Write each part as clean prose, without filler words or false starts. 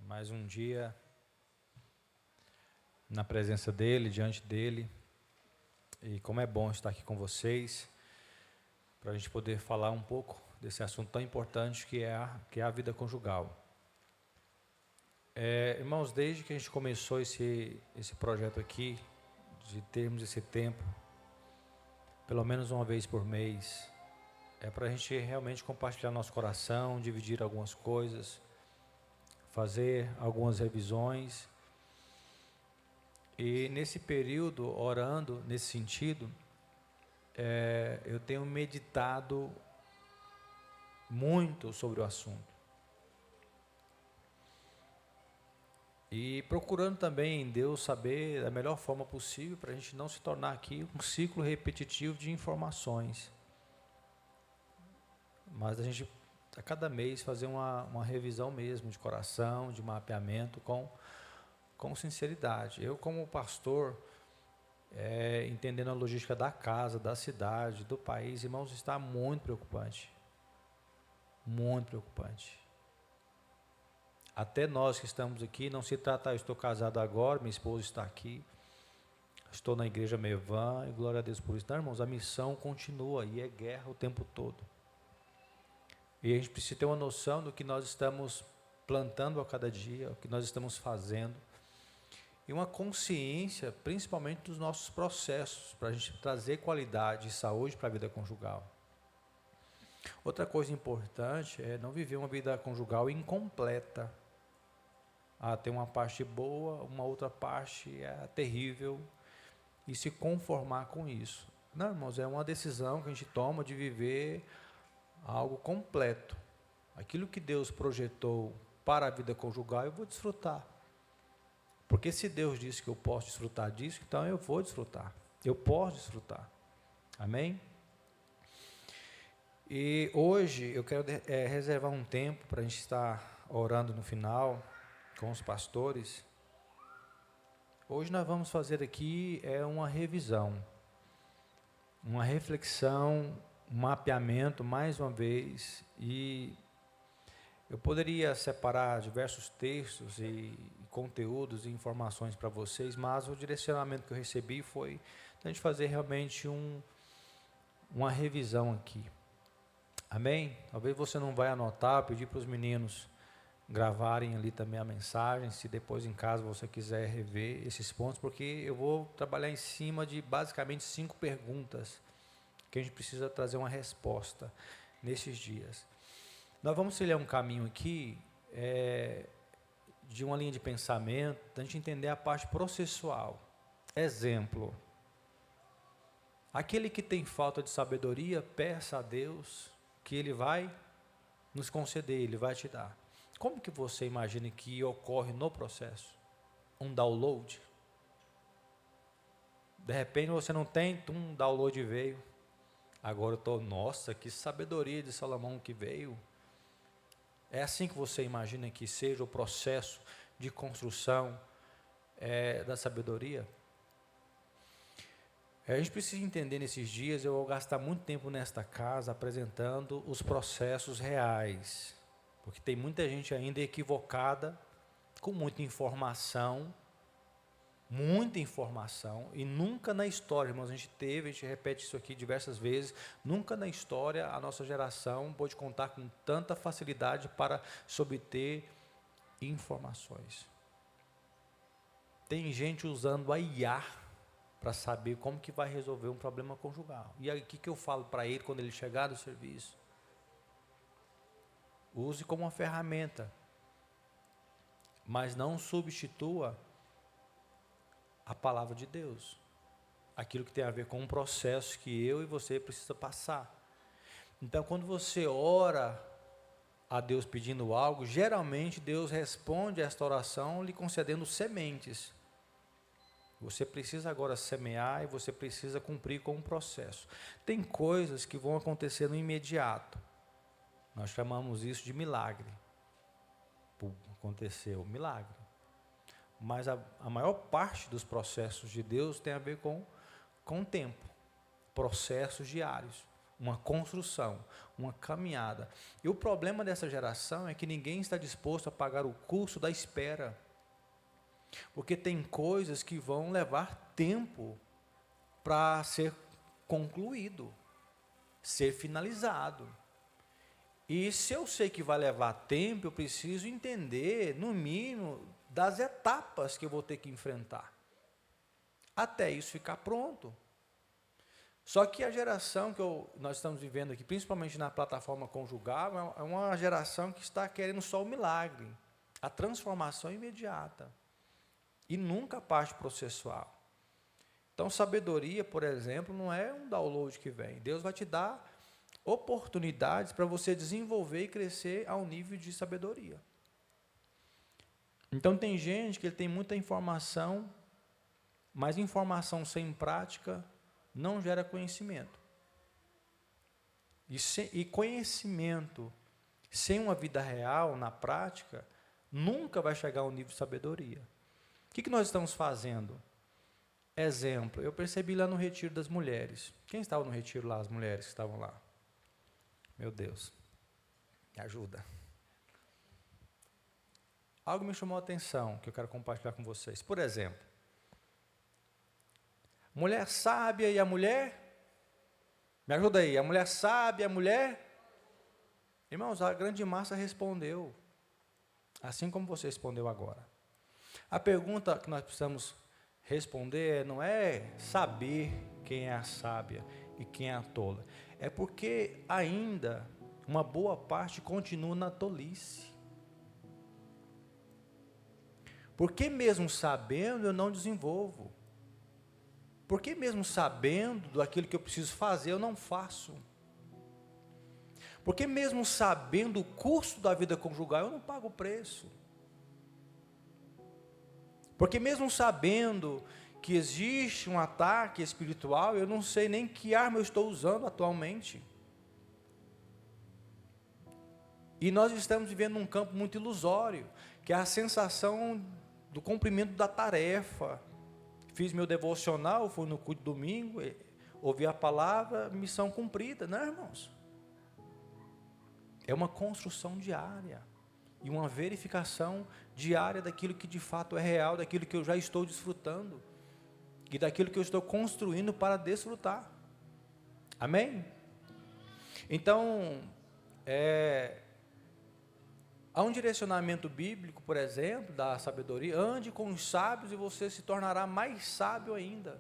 mais um dia na presença dEle, diante dEle. E como é bom estar aqui com vocês, para a gente poder falar um pouco desse assunto tão importante que é a vida conjugal. Irmãos, desde que a gente começou esse projeto aqui, de termos esse tempo, pelo menos uma vez por mês, para a gente realmente compartilhar nosso coração, dividir algumas coisas, fazer algumas revisões. E nesse período, orando nesse sentido, eu tenho meditado muito sobre o assunto. E procurando também em Deus saber da melhor forma possível para a gente não se tornar aqui um ciclo repetitivo de informações. Mas a gente, a cada mês, fazer uma revisão mesmo de coração, de mapeamento com sinceridade. Eu, como pastor, entendendo a logística da casa, da cidade, do país, irmãos, está muito preocupante. Muito preocupante. Até nós que estamos aqui, não se trata, eu estou casado agora, minha esposa está aqui, estou na igreja Mevan, e glória a Deus por isso. Não, irmãos, a missão continua e é guerra o tempo todo. E a gente precisa ter uma noção do que nós estamos plantando a cada dia, o que nós estamos fazendo, e uma consciência, principalmente dos nossos processos, para a gente trazer qualidade e saúde para a vida conjugal. Outra coisa importante é não viver uma vida conjugal incompleta. Tem uma parte boa, uma outra parte é terrível, e se conformar com isso. Não, irmãos, é uma decisão que a gente toma de viver algo completo. Aquilo que Deus projetou para a vida conjugal, eu vou desfrutar. Porque se Deus disse que eu posso desfrutar disso, então eu vou desfrutar. Eu posso desfrutar. Amém? E hoje eu quero reservar um tempo para a gente estar orando no final com os pastores. Hoje nós vamos fazer aqui uma revisão, uma reflexão, um mapeamento mais uma vez, e eu poderia separar diversos textos e conteúdos e informações para vocês, mas o direcionamento que eu recebi foi a gente fazer realmente uma revisão aqui. Amém? Talvez você não vai anotar, pedir para os meninos gravarem ali também a mensagem, se depois em casa você quiser rever esses pontos, porque eu vou trabalhar em cima de basicamente 5 perguntas que a gente precisa trazer uma resposta nesses dias. Nós vamos trilhar um caminho aqui de uma linha de pensamento, da gente entender a parte processual. Exemplo: aquele que tem falta de sabedoria, peça a Deus que Ele vai nos conceder, Ele vai te dar. Como que você imagina que ocorre no processo? Um download? De repente você não tem, um download veio. Agora eu estou, nossa, que sabedoria de Salomão que veio. É assim que você imagina que seja o processo de construção da sabedoria? A gente precisa entender nesses dias, eu vou gastar muito tempo nesta casa apresentando os processos reais, porque tem muita gente ainda equivocada, com muita informação, e nunca na história, irmãos, a gente repete isso aqui diversas vezes, nunca na história a nossa geração pôde contar com tanta facilidade para se obter informações. Tem gente usando a IA para saber como que vai resolver um problema conjugal. E aí, o que eu falo para ele quando ele chegar do serviço? Use como uma ferramenta, mas não substitua a palavra de Deus, aquilo que tem a ver com um processo que eu e você precisa passar. Então, quando você ora a Deus pedindo algo, geralmente Deus responde a esta oração lhe concedendo sementes. Você precisa agora semear e você precisa cumprir com um processo. Tem coisas que vão acontecer no imediato. Nós chamamos isso de milagre. Aconteceu, milagre. Mas a maior parte dos processos de Deus tem a ver com o tempo. Processos diários. uma construção, uma caminhada. E o problema dessa geração é que ninguém está disposto a pagar o custo da espera. Porque tem coisas que vão levar tempo para ser concluído, ser finalizado. E se eu sei que vai levar tempo, eu preciso entender, no mínimo, das etapas que eu vou ter que enfrentar, até isso ficar pronto. Só que a geração que nós estamos vivendo aqui, principalmente na plataforma conjugal, é uma geração que está querendo só o milagre, a transformação imediata, e nunca a parte processual. Então, sabedoria, por exemplo, não é um download que vem. Deus vai te dar oportunidades para você desenvolver e crescer ao nível de sabedoria. Então, tem gente que ele tem muita informação, mas informação sem prática não gera conhecimento. E conhecimento sem uma vida real, na prática, nunca vai chegar ao nível de sabedoria. O que nós estamos fazendo? Exemplo, eu percebi lá no retiro das mulheres. Quem estava no retiro lá, as mulheres que estavam lá? Meu Deus, me ajuda. Algo me chamou a atenção, que eu quero compartilhar com vocês. Por exemplo, mulher sábia e a mulher? Me ajuda aí, a mulher sábia e a mulher? Irmãos, a grande massa respondeu, assim como você respondeu agora. A pergunta que nós precisamos responder não é saber quem é a sábia e quem é a tola. É porque ainda uma boa parte continua na tolice. Porque mesmo sabendo eu não desenvolvo. Porque mesmo sabendo daquilo que eu preciso fazer eu não faço. Porque mesmo sabendo o custo da vida conjugal eu não pago o preço. Porque mesmo sabendo que existe um ataque espiritual, eu não sei nem que arma eu estou usando atualmente. E nós estamos vivendo num campo muito ilusório, que é a sensação do cumprimento da tarefa. Fiz meu devocional, fui no culto domingo, ouvi a palavra, missão cumprida, não, irmãos? É uma construção diária. E uma verificação diária daquilo que de fato é real, daquilo que eu já estou desfrutando. E daquilo que eu estou construindo para desfrutar. Amém? Então, há um direcionamento bíblico, por exemplo, da sabedoria. Ande com os sábios e você se tornará mais sábio ainda.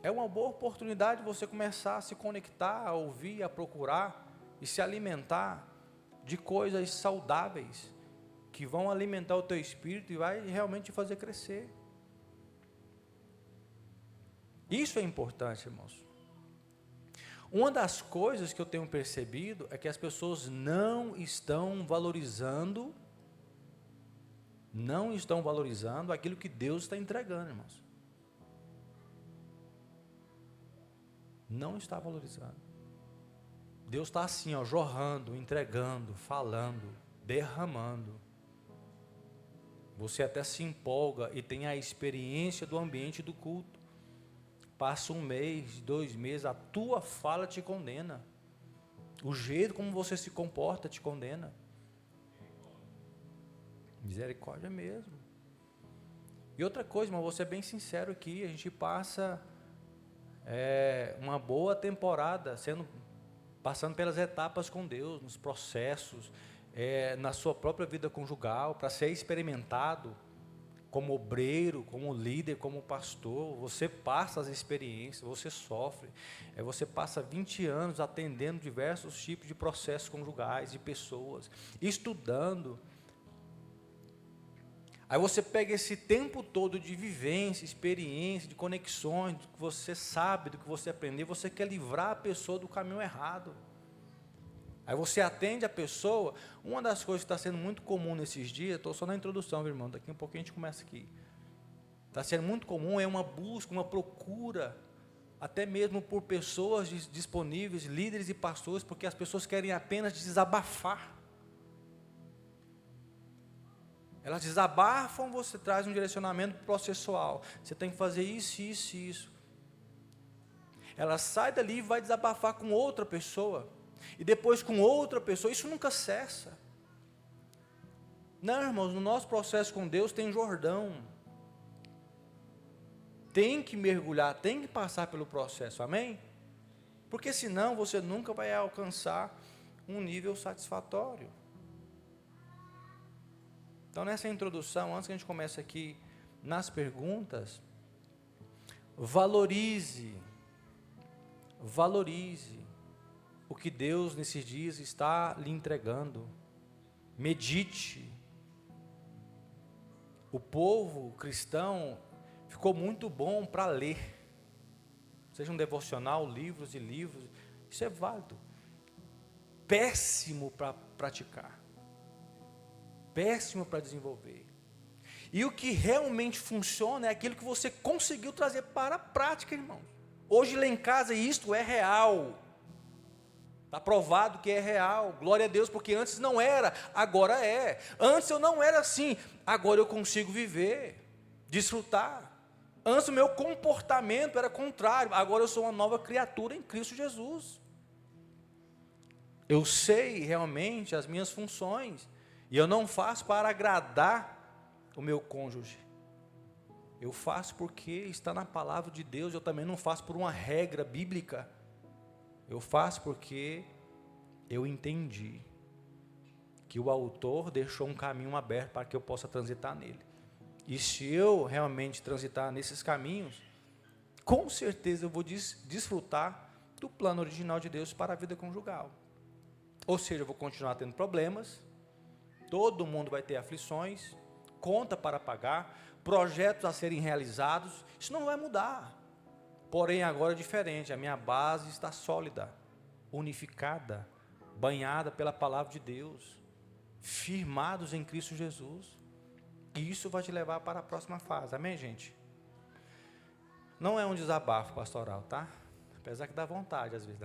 É uma boa oportunidade de você começar a se conectar, a ouvir, a procurar e se alimentar de coisas saudáveis que vão alimentar o teu espírito e vai realmente te fazer crescer. Isso é importante, irmãos. Uma das coisas que eu tenho percebido é que as pessoas não estão valorizando aquilo que Deus está entregando, irmãos. Não está valorizando. Deus está assim, ó, jorrando, entregando, falando, derramando. Você até se empolga e tem a experiência do ambiente do culto. Passa 1 mês, 2 meses, a tua fala te condena. O jeito como você se comporta te condena. Misericórdia mesmo. E outra coisa, mas vou ser bem sincero aqui, a gente passa uma boa temporada passando pelas etapas com Deus, nos processos, na sua própria vida conjugal, para ser experimentado como obreiro, como líder, como pastor. Você passa as experiências, você sofre, você passa 20 anos atendendo diversos tipos de processos conjugais, de pessoas, estudando. Aí você pega esse tempo todo de vivência, experiência, de conexões, do que você sabe, do que você aprendeu, você quer livrar a pessoa do caminho errado. Aí você atende a pessoa. Uma das coisas que está sendo muito comum nesses dias, estou só na introdução, meu irmão, daqui a pouquinho a gente começa aqui. Está sendo muito comum, é uma busca, uma procura, até mesmo por pessoas disponíveis, líderes e pastores, porque as pessoas querem apenas desabafar. Elas desabafam, você traz um direcionamento processual. Você tem que fazer isso, isso e isso. Ela sai dali e vai desabafar com outra pessoa, e depois com outra pessoa. Isso nunca cessa. Não, irmãos, no nosso processo com Deus tem Jordão. Tem que mergulhar, tem que passar pelo processo, amém? Porque senão você nunca vai alcançar um nível satisfatório. Então, nessa introdução, antes que a gente comece aqui nas perguntas, valorize o que Deus nesses dias está lhe entregando. Medite. O povo cristão ficou muito bom para ler, seja um devocional, livros e livros, isso é válido. Péssimo para praticar, péssimo para desenvolver. E o que realmente funciona é aquilo que você conseguiu trazer para a prática, irmãos. Hoje lá em casa isto é real, está provado que é real, glória a Deus, porque antes não era, agora é. Antes eu não era assim, agora eu consigo viver, desfrutar. Antes o meu comportamento era contrário, agora eu sou uma nova criatura em Cristo Jesus. Eu sei realmente as minhas funções, e eu não faço para agradar o meu cônjuge. Eu faço porque está na palavra de Deus. Eu também não faço por uma regra bíblica. Eu faço porque eu entendi que o autor deixou um caminho aberto para que eu possa transitar nele. E se eu realmente transitar nesses caminhos, com certeza eu vou desfrutar do plano original de Deus para a vida conjugal. Ou seja, eu vou continuar tendo problemas, todo mundo vai ter aflições, conta para pagar, projetos a serem realizados, isso não vai mudar. Porém, agora é diferente, a minha base está sólida, unificada, banhada pela palavra de Deus, firmados em Cristo Jesus. E isso vai te levar para a próxima fase, amém, gente? Não é um desabafo pastoral, tá? Apesar que dá vontade às vezes.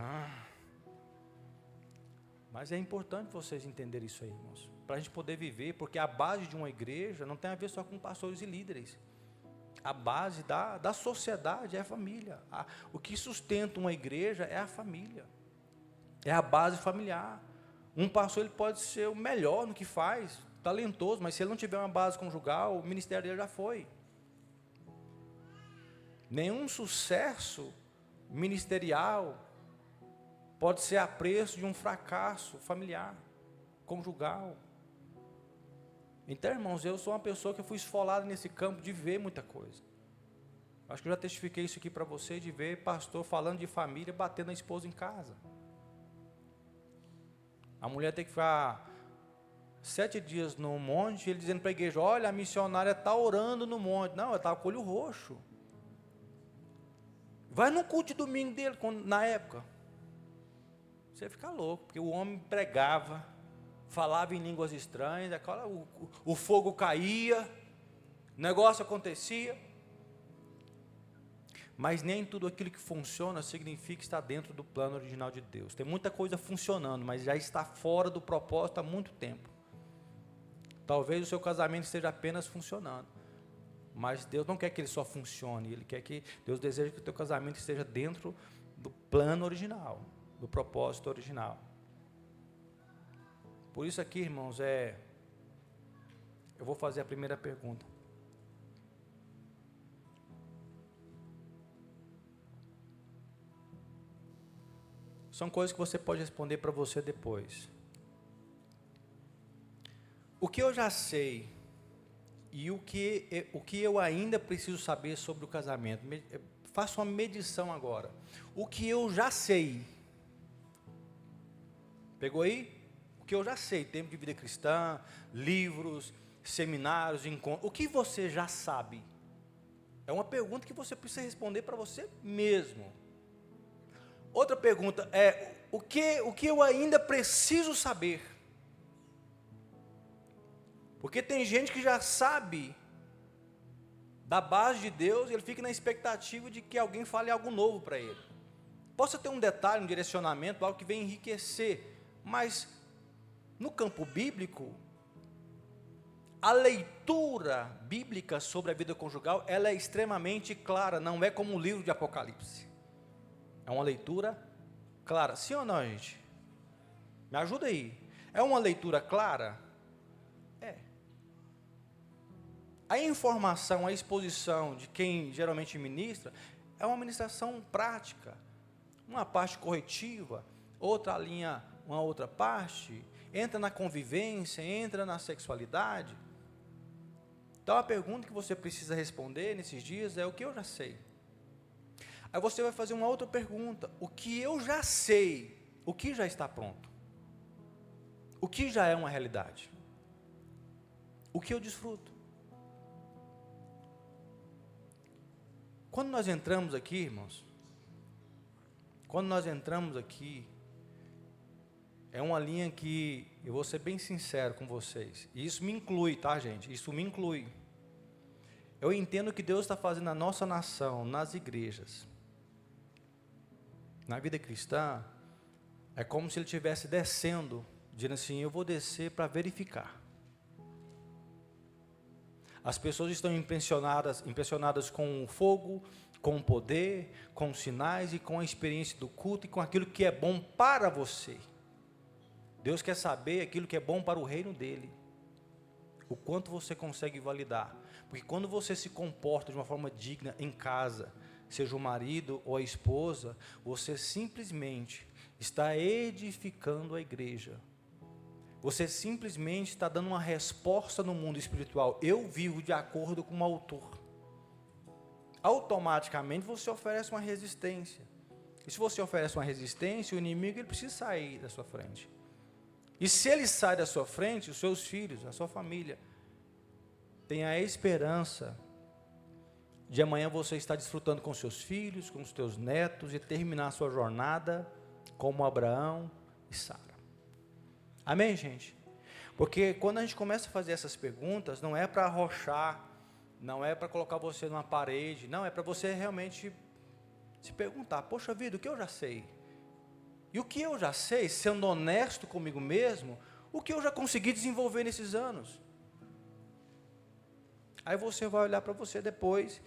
Mas é importante vocês entenderem isso aí, irmãos, para a gente poder viver, porque a base de uma igreja não tem a ver só com pastores e líderes. A base da sociedade é a família. O que sustenta uma igreja é a família, é a base familiar. Um pastor ele pode ser o melhor no que faz, talentoso, mas se ele não tiver uma base conjugal, o ministério dele já foi. Nenhum sucesso ministerial pode ser a preço de um fracasso familiar, conjugal. Então, irmãos, eu sou uma pessoa que fui esfolada nesse campo de ver muita coisa. Acho que eu já testifiquei isso aqui para você, de ver pastor falando de família, batendo na esposa em casa. A mulher tem que ficar 7 dias no monte, ele dizendo para a igreja, olha, a missionária está orando no monte. Não, ela estava com o olho roxo. Vai no culto de domingo dele, na época. Você fica louco, porque o homem pregava, falava em línguas estranhas, o fogo caía, o negócio acontecia. Mas nem tudo aquilo que funciona significa estar dentro do plano original de Deus. Tem muita coisa funcionando, mas já está fora do propósito há muito tempo. Talvez o seu casamento esteja apenas funcionando, mas Deus não quer que ele só funcione, Deus deseja que o teu casamento esteja dentro do plano original, do propósito original. Por isso aqui, irmãos, eu vou fazer a primeira pergunta. São coisas que você pode responder para você depois. O que eu já sei e o que eu ainda preciso saber sobre o casamento? Faça uma medição agora. O que eu já sei. Pegou aí? O que eu já sei, tempo de vida cristã, livros, seminários, encontros. O que você já sabe? É uma pergunta que você precisa responder para você mesmo. Outra pergunta é, o que eu ainda preciso saber? Porque tem gente que já sabe da base de Deus e ele fica na expectativa de que alguém fale algo novo para ele. Possa ter um detalhe, um direcionamento, algo que venha enriquecer, mas no campo bíblico, a leitura bíblica sobre a vida conjugal, ela é extremamente clara, não é como o livro de Apocalipse. É uma leitura clara. Sim ou não, gente? Me ajuda aí. É uma leitura clara? É. A informação, a exposição de quem geralmente ministra é uma ministração prática. Uma parte corretiva, outra linha, uma outra parte, entra na convivência, entra na sexualidade. Então a pergunta que você precisa responder nesses dias é: o que eu já sei? Aí você vai fazer uma outra pergunta: o que eu já sei, o que já está pronto? O que já é uma realidade? O que eu desfruto? Quando nós entramos aqui, irmãos, é uma linha que, eu vou ser bem sincero com vocês, e isso me inclui, tá, gente? Isso me inclui. Eu entendo que Deus está fazendo na nossa nação, nas igrejas, na vida cristã, é como se Ele estivesse descendo, dizendo assim: eu vou descer para verificar. As pessoas estão impressionadas com o fogo, com o poder, com os sinais e com a experiência do culto e com aquilo que é bom para você. Deus quer saber aquilo que é bom para o reino dele. O quanto você consegue validar. Porque quando você se comporta de uma forma digna em casa, seja o marido ou a esposa, você simplesmente está edificando a igreja. Você simplesmente está dando uma resposta no mundo espiritual. Eu vivo de acordo com o autor. Automaticamente você oferece uma resistência. E se você oferece uma resistência, o inimigo ele precisa sair da sua frente. E se ele sai da sua frente, os seus filhos, a sua família, tem a esperança de amanhã você estar desfrutando com seus filhos, com os teus netos e terminar a sua jornada como Abraão e Sara. Amém, gente? Porque quando a gente começa a fazer essas perguntas, não é para arrochar, não é para colocar você numa parede, não, é para você realmente se perguntar: poxa vida, o que eu já sei? E o que eu já sei, sendo honesto comigo mesmo, o que eu já consegui desenvolver nesses anos? Aí você vai olhar para você depois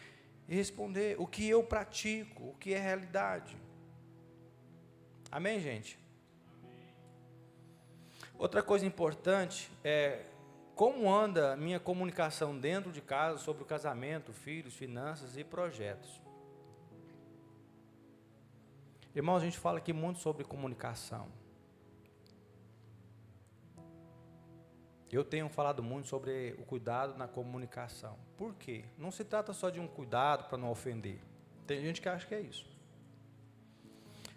e responder: o que eu pratico, o que é realidade? Amém, gente? Outra coisa importante é como anda a minha comunicação dentro de casa sobre o casamento, filhos, finanças e projetos. Irmãos, a gente fala aqui muito sobre comunicação. Eu tenho falado muito sobre o cuidado na comunicação. Por quê? Não se trata só de um cuidado para não ofender. Tem gente que acha que é isso.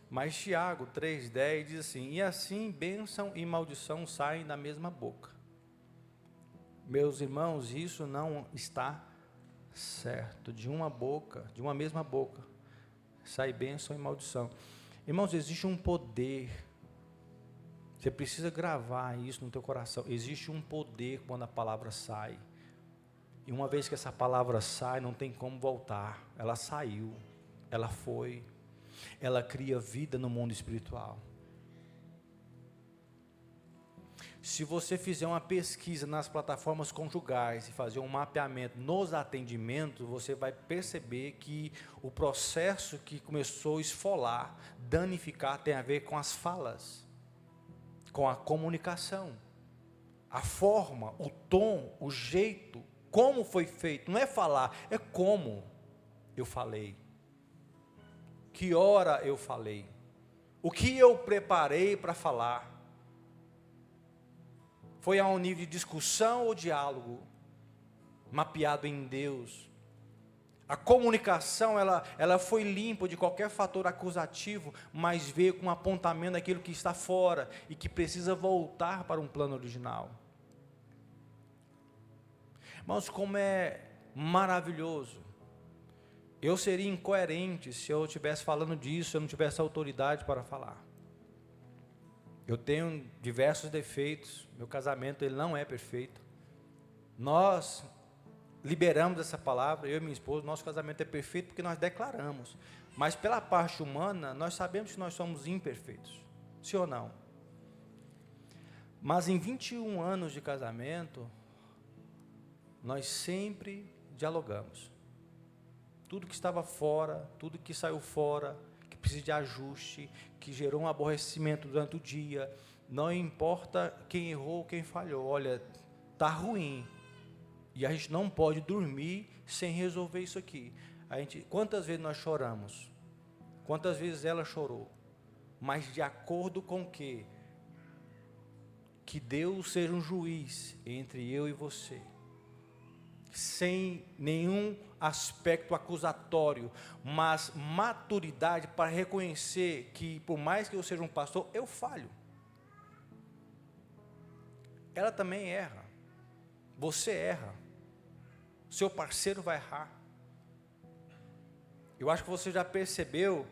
Mas Tiago 3,10 diz assim: e assim bênção e maldição saem da mesma boca. Meus irmãos, isso não está certo. De uma boca, de uma mesma boca, sai bênção e maldição. Irmãos, existe um poder. Você precisa gravar isso no teu coração. Existe um poder quando a palavra sai. E uma vez que essa palavra sai, não tem como voltar. Ela saiu, ela foi. Ela cria vida no mundo espiritual. Se você fizer uma pesquisa nas plataformas conjugais e fazer um mapeamento nos atendimentos, você vai perceber que o processo que começou a esfolar, danificar, tem a ver com as falas, com a comunicação, a forma, o tom, o jeito, como foi feito. Não é falar, é como eu falei. Que hora eu falei? O que eu preparei para falar? Foi a um nível de discussão ou diálogo? Mapeado em Deus. A comunicação, ela foi limpa de qualquer fator acusativo, mas veio com um apontamento daquilo que está fora e que precisa voltar para um plano original. Irmãos, como é maravilhoso. Eu seria incoerente se eu estivesse falando disso, se eu não tivesse autoridade para falar. Eu tenho diversos defeitos, meu casamento ele não é perfeito. Nós liberamos essa palavra, eu e minha esposa, nosso casamento é perfeito porque nós declaramos. Mas pela parte humana, nós sabemos que nós somos imperfeitos. Sim ou não? Mas em 21 anos de casamento, nós sempre dialogamos. Tudo que estava fora, tudo que saiu fora, que precisa de ajuste, que gerou um aborrecimento durante o dia. Não importa quem errou, quem falhou. Olha, está ruim. E a gente não pode dormir sem resolver isso aqui. Quantas vezes nós choramos? Quantas vezes ela chorou? Mas de acordo com o quê? Que Deus seja um juiz entre eu e você. Sem nenhum aspecto acusatório, mas maturidade para reconhecer que, por mais que eu seja um pastor, eu falho. Ela também erra. Você erra. Seu parceiro vai errar. Eu acho que você já percebeu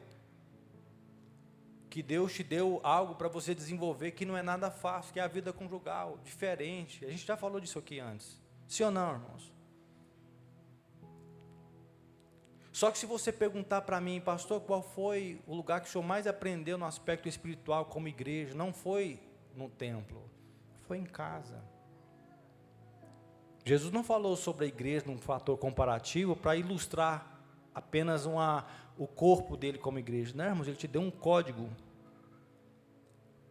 que Deus te deu algo para você desenvolver que não é nada fácil, que é a vida conjugal, diferente. A gente já falou disso aqui antes. Sim ou não, irmãos? Só que se você perguntar para mim, pastor, qual foi o lugar que o senhor mais aprendeu no aspecto espiritual como igreja? Não foi no templo, foi em casa. Jesus não falou sobre a igreja num fator comparativo para ilustrar apenas o corpo dele como igreja. Não, irmãos, ele te deu um código.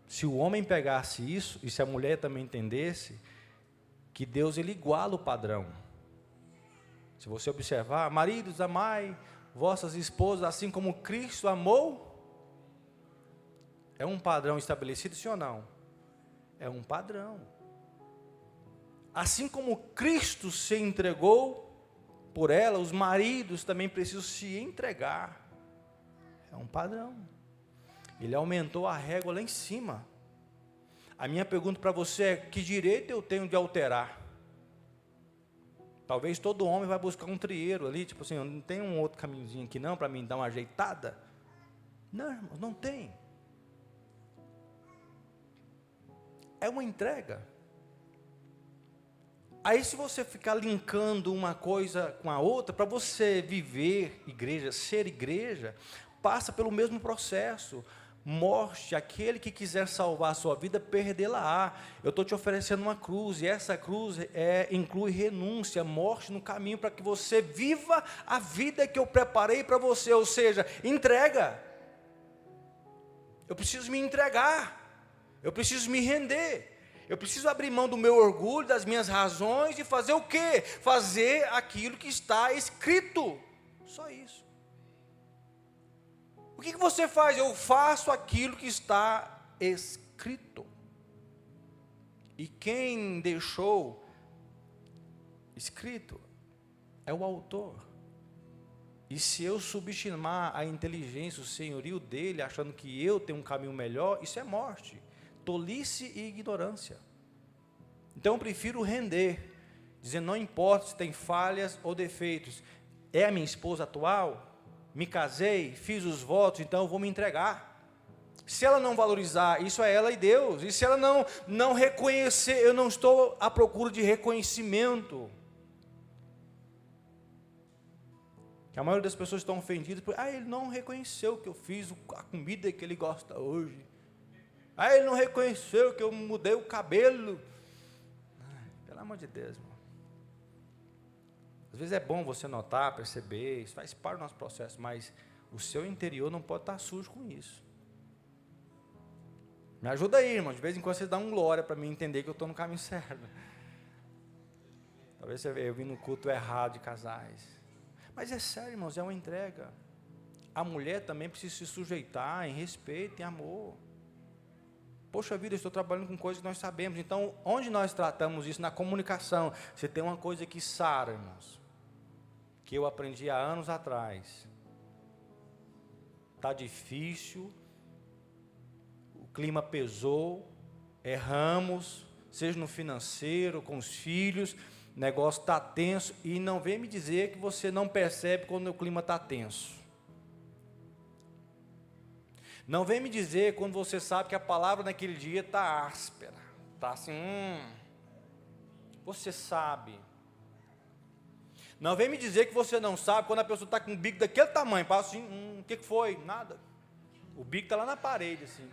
Se o homem pegasse isso, e se a mulher também entendesse, que Deus ele iguala o padrão. Se você observar, maridos, amai vossas esposas, assim como Cristo amou, é um padrão estabelecido, sim ou não? É um padrão. Assim como Cristo se entregou por ela, os maridos também precisam se entregar. É um padrão. Ele aumentou a régua lá em cima. A minha pergunta para você é: que direito eu tenho de alterar? Talvez todo homem vai buscar um trieiro ali, tipo assim, não tem um outro caminhozinho aqui não, para mim dar uma ajeitada? Não, irmãos, não tem. É uma entrega. Aí se você ficar linkando uma coisa com a outra, para você viver igreja, ser igreja, passa pelo mesmo processo. Morte, aquele que quiser salvar a sua vida, perdê-la-á. Eu estou te oferecendo uma cruz, e essa cruz inclui renúncia, morte no caminho, para que você viva a vida que eu preparei para você, ou seja, entrega. Eu preciso me entregar, eu preciso me render, eu preciso abrir mão do meu orgulho, das minhas razões, e fazer o quê? Fazer aquilo que está escrito, só isso. O que você faz? Eu faço aquilo que está escrito. E quem deixou escrito é o autor. E se eu subestimar a inteligência, o senhorio dele, achando que eu tenho um caminho melhor, isso é morte, tolice e ignorância. Então eu prefiro render, dizendo, não importa se tem falhas ou defeitos, é a minha esposa atual, me casei, fiz os votos, então eu vou me entregar. Se ela não valorizar, isso é ela e Deus. E se ela não reconhecer, eu não estou à procura de reconhecimento. Que a maioria das pessoas estão ofendidas por, ele não reconheceu que eu fiz a comida que ele gosta hoje. Ele não reconheceu que eu mudei o cabelo. Pelo amor de Deus, irmão. Às vezes é bom você notar, perceber, isso faz parte do nosso processo, mas o seu interior não pode estar sujo com isso. Me ajuda aí, irmão, de vez em quando você dá um glória para mim entender que eu estou no caminho certo. Talvez eu vim no culto errado de casais. Mas é sério, irmãos, é uma entrega. A mulher também precisa se sujeitar em respeito, em amor. Poxa vida, eu estou trabalhando com coisas que nós sabemos. Então, onde nós tratamos isso? Na comunicação. Você tem uma coisa que sara, irmãos, que eu aprendi há anos atrás. Está difícil, o clima pesou, erramos, seja no financeiro, com os filhos, o negócio está tenso, e não vem me dizer que você não percebe quando o clima está tenso. Não vem me dizer quando você sabe que a palavra naquele dia está áspera, está assim, você sabe. Não vem me dizer que você não sabe quando a pessoa está com um bico daquele tamanho, passa assim, o que foi? Nada. O bico está lá na parede, assim,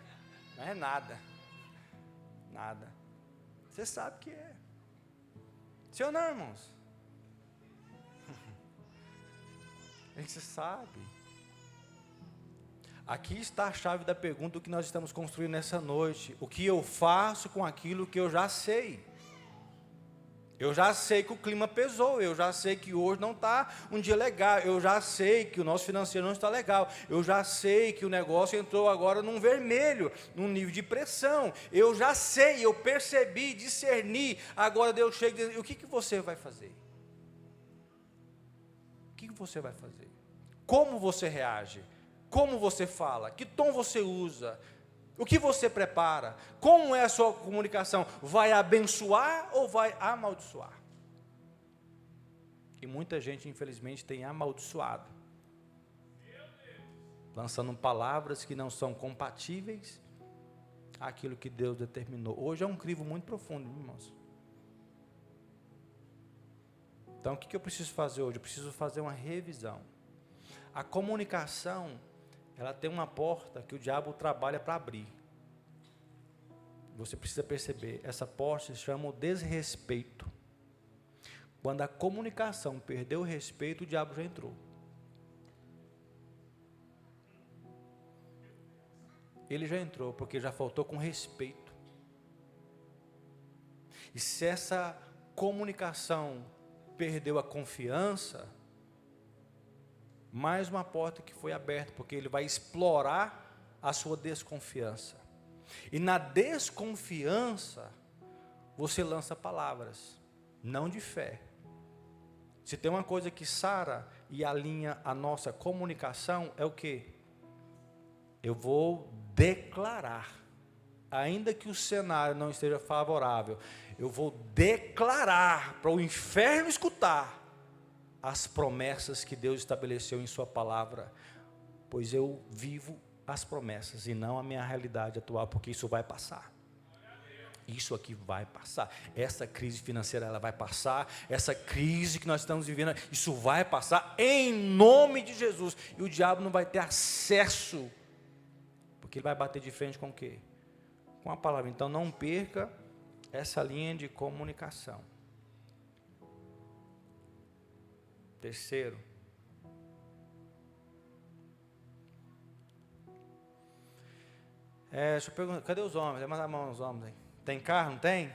não é nada. Nada. Você sabe que é. Sim ou não, irmãos? A gente sabe. Aqui está a chave da pergunta que nós estamos construindo nessa noite. O que eu faço com aquilo que eu já sei? Eu já sei que o clima pesou, eu já sei que hoje não está um dia legal, eu já sei que o nosso financeiro não está legal, eu já sei que o negócio entrou agora num vermelho, num nível de pressão, eu já sei, eu percebi, discerni, agora Deus chega e diz, o que você vai fazer? O que você vai fazer? Como você reage? Como você fala? Que tom você usa? O que você prepara? Como é a sua comunicação? Vai abençoar ou vai amaldiçoar? E muita gente, infelizmente, tem amaldiçoado, lançando palavras que não são compatíveis àquilo que Deus determinou. Hoje é um crivo muito profundo, irmãos. Então, o que eu preciso fazer hoje? Eu preciso fazer uma revisão. A comunicação, ela tem uma porta que o diabo trabalha para abrir. Você precisa perceber, essa porta se chama o desrespeito. Quando a comunicação perdeu o respeito, o diabo já entrou. Ele já entrou, porque já faltou com respeito. E se essa comunicação perdeu a confiança, mais uma porta que foi aberta, porque ele vai explorar a sua desconfiança. E na desconfiança, você lança palavras, não de fé. Se tem uma coisa que sara e alinha a nossa comunicação, é o quê? Eu vou declarar, ainda que o cenário não esteja favorável, eu vou declarar para o inferno escutar as promessas que Deus estabeleceu em sua palavra, pois eu vivo as promessas e não a minha realidade atual, porque isso vai passar. Isso aqui vai passar. Essa crise financeira, ela vai passar. Essa crise que nós estamos vivendo, isso vai passar em nome de Jesus. E o diabo não vai ter acesso, porque ele vai bater de frente com o quê? Com a palavra. Então não perca essa linha de comunicação. Terceiro, deixa eu perguntar, cadê os homens? Levanta a mão os homens aí. Tem carro, não tem?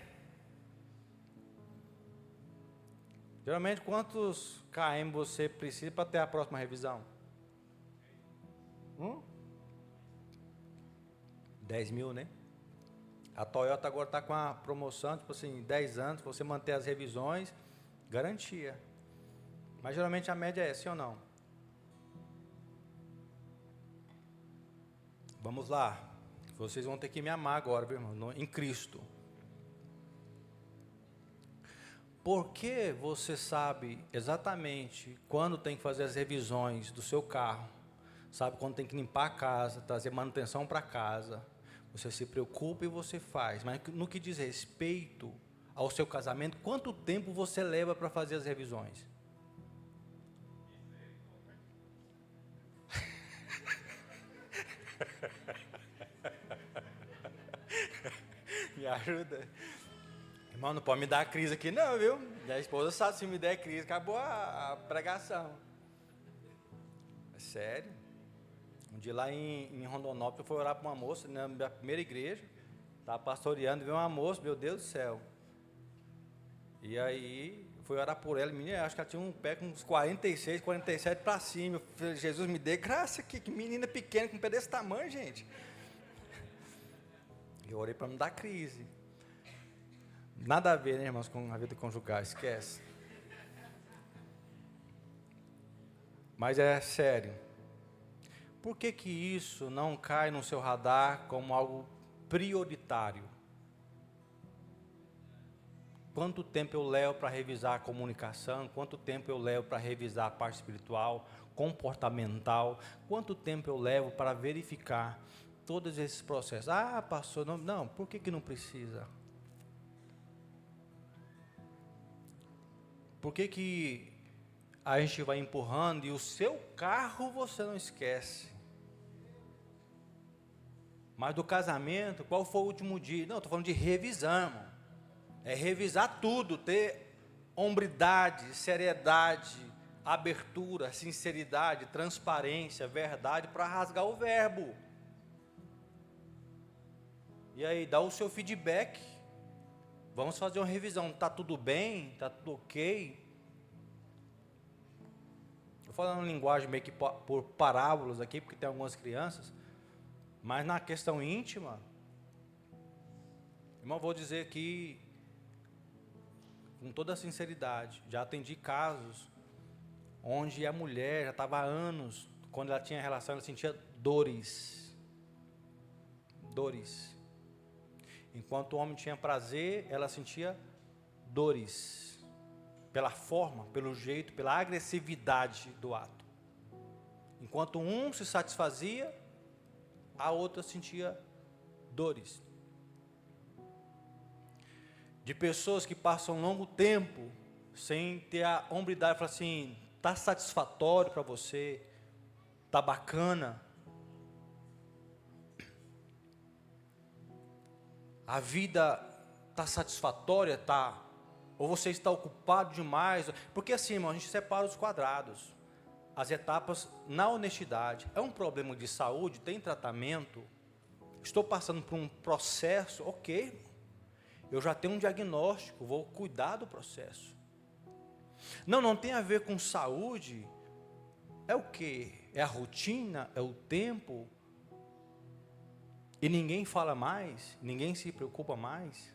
Geralmente, quantos km você precisa para ter a próxima revisão? 10 mil, né? A Toyota agora está com a promoção, tipo assim, 10 anos, você manter as revisões, garantia. Mas geralmente a média é sim ou não? Vamos lá. Vocês vão ter que me amar agora, viu, irmão? Em Cristo. Porque você sabe exatamente quando tem que fazer as revisões do seu carro, sabe quando tem que limpar a casa, trazer manutenção para casa, você se preocupa e você faz. Mas no que diz respeito ao seu casamento, quanto tempo você leva para fazer as revisões? Me ajuda. Irmão, não pode me dar crise aqui não, viu? A esposa sabe, se me der crise, acabou a pregação. É sério. Um dia lá em Rondonópolis, eu fui orar para uma moça, na minha primeira igreja, estava pastoreando, veio uma moça, meu Deus do céu. E aí, fui orar por ela, menina, acho que ela tinha um pé com uns 46, 47 para cima. Eu falei, Jesus, me dê graça, que menina pequena, com um pé desse tamanho, gente. Eu orei para não dar crise. Nada a ver, né, irmãos, com a vida conjugal, esquece. Mas é sério. Por que que isso não cai no seu radar como algo prioritário? Quanto tempo eu levo para revisar a comunicação? Quanto tempo eu levo para revisar a parte espiritual, comportamental? Quanto tempo eu levo para verificar todos esses processos? Ah, pastor, não, por que não precisa? Por que a gente vai empurrando e o seu carro você não esquece? Mas do casamento, qual foi o último dia? Não, estou falando de revisão, irmão. É revisar tudo, ter hombridade, seriedade, abertura, sinceridade, transparência, verdade para rasgar o verbo. E aí, dá o seu feedback. Vamos fazer uma revisão. Está tudo bem? Está tudo ok? Estou falando linguagem meio que por parábolas aqui, porque tem algumas crianças. Mas na questão íntima, irmão, vou dizer que, com toda a sinceridade, já atendi casos onde a mulher já estava há anos, quando ela tinha relação, ela sentia dores. Dores. Enquanto o homem tinha prazer, ela sentia dores. Pela forma, pelo jeito, pela agressividade do ato. Enquanto um se satisfazia, a outra sentia dores. De pessoas que passam um longo tempo sem ter a hombridade, falar assim, está satisfatório para você, está bacana. A vida está satisfatória, tá? Ou você está ocupado demais? Porque assim, irmão, a gente separa os quadrados, as etapas na honestidade. É um problema de saúde, tem tratamento? Estou passando por um processo, ok. Eu já tenho um diagnóstico, vou cuidar do processo. Não tem a ver com saúde. É o quê? É a rotina? É o tempo? E ninguém fala mais, ninguém se preocupa mais.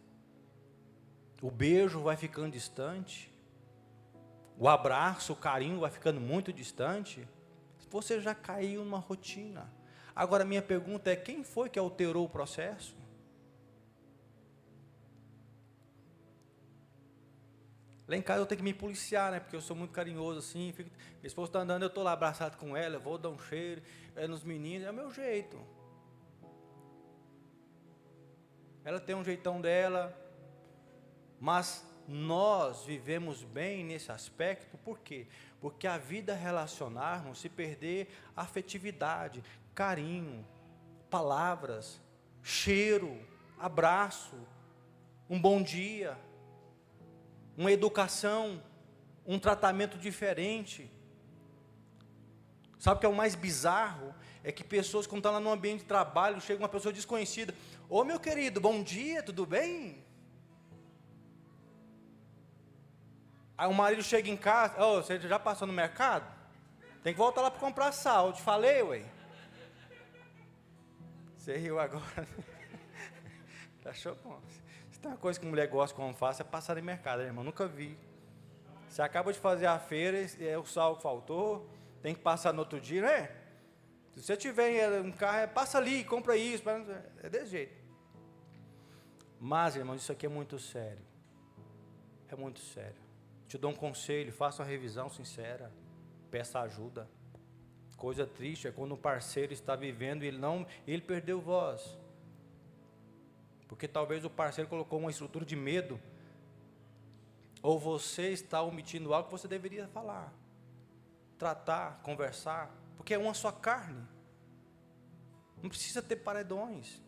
O beijo vai ficando distante. O abraço, o carinho vai ficando muito distante. Você já caiu numa rotina. Agora minha pergunta é, quem foi que alterou o processo? Lá em casa eu tenho que me policiar, né? Porque eu sou muito carinhoso assim. Minha esposa está andando, eu estou lá abraçado com ela, eu vou dar um cheiro nos meninos, é o meu jeito. Ela tem um jeitão dela, mas nós vivemos bem nesse aspecto, por quê? Porque a vida relacionar, não se perder afetividade, carinho, palavras, cheiro, abraço, um bom dia, uma educação, um tratamento diferente. Sabe o que é o mais bizarro? É que pessoas, quando estão lá no ambiente de trabalho, chega uma pessoa desconhecida, ô meu querido, bom dia, tudo bem? Aí o marido chega em casa, você já passou no mercado? Tem que voltar lá para comprar sal, eu te falei, ué. Você riu agora. Achou bom. Se tem uma coisa que mulher gosta que eu faço, é passar em mercado, né, irmão? Nunca vi. Você acaba de fazer a feira, o sal que faltou, tem que passar no outro dia, não é? Se você tiver um carro, passa ali, compra isso, é desse jeito. Mas, irmão, isso aqui é muito sério. É muito sério. Te dou um conselho, faça uma revisão sincera, peça ajuda. Coisa triste é quando um parceiro está vivendo e ele perdeu voz. Porque talvez o parceiro colocou uma estrutura de medo, ou você está omitindo algo que você deveria falar, tratar, conversar, porque é uma só carne. Não precisa ter paredões.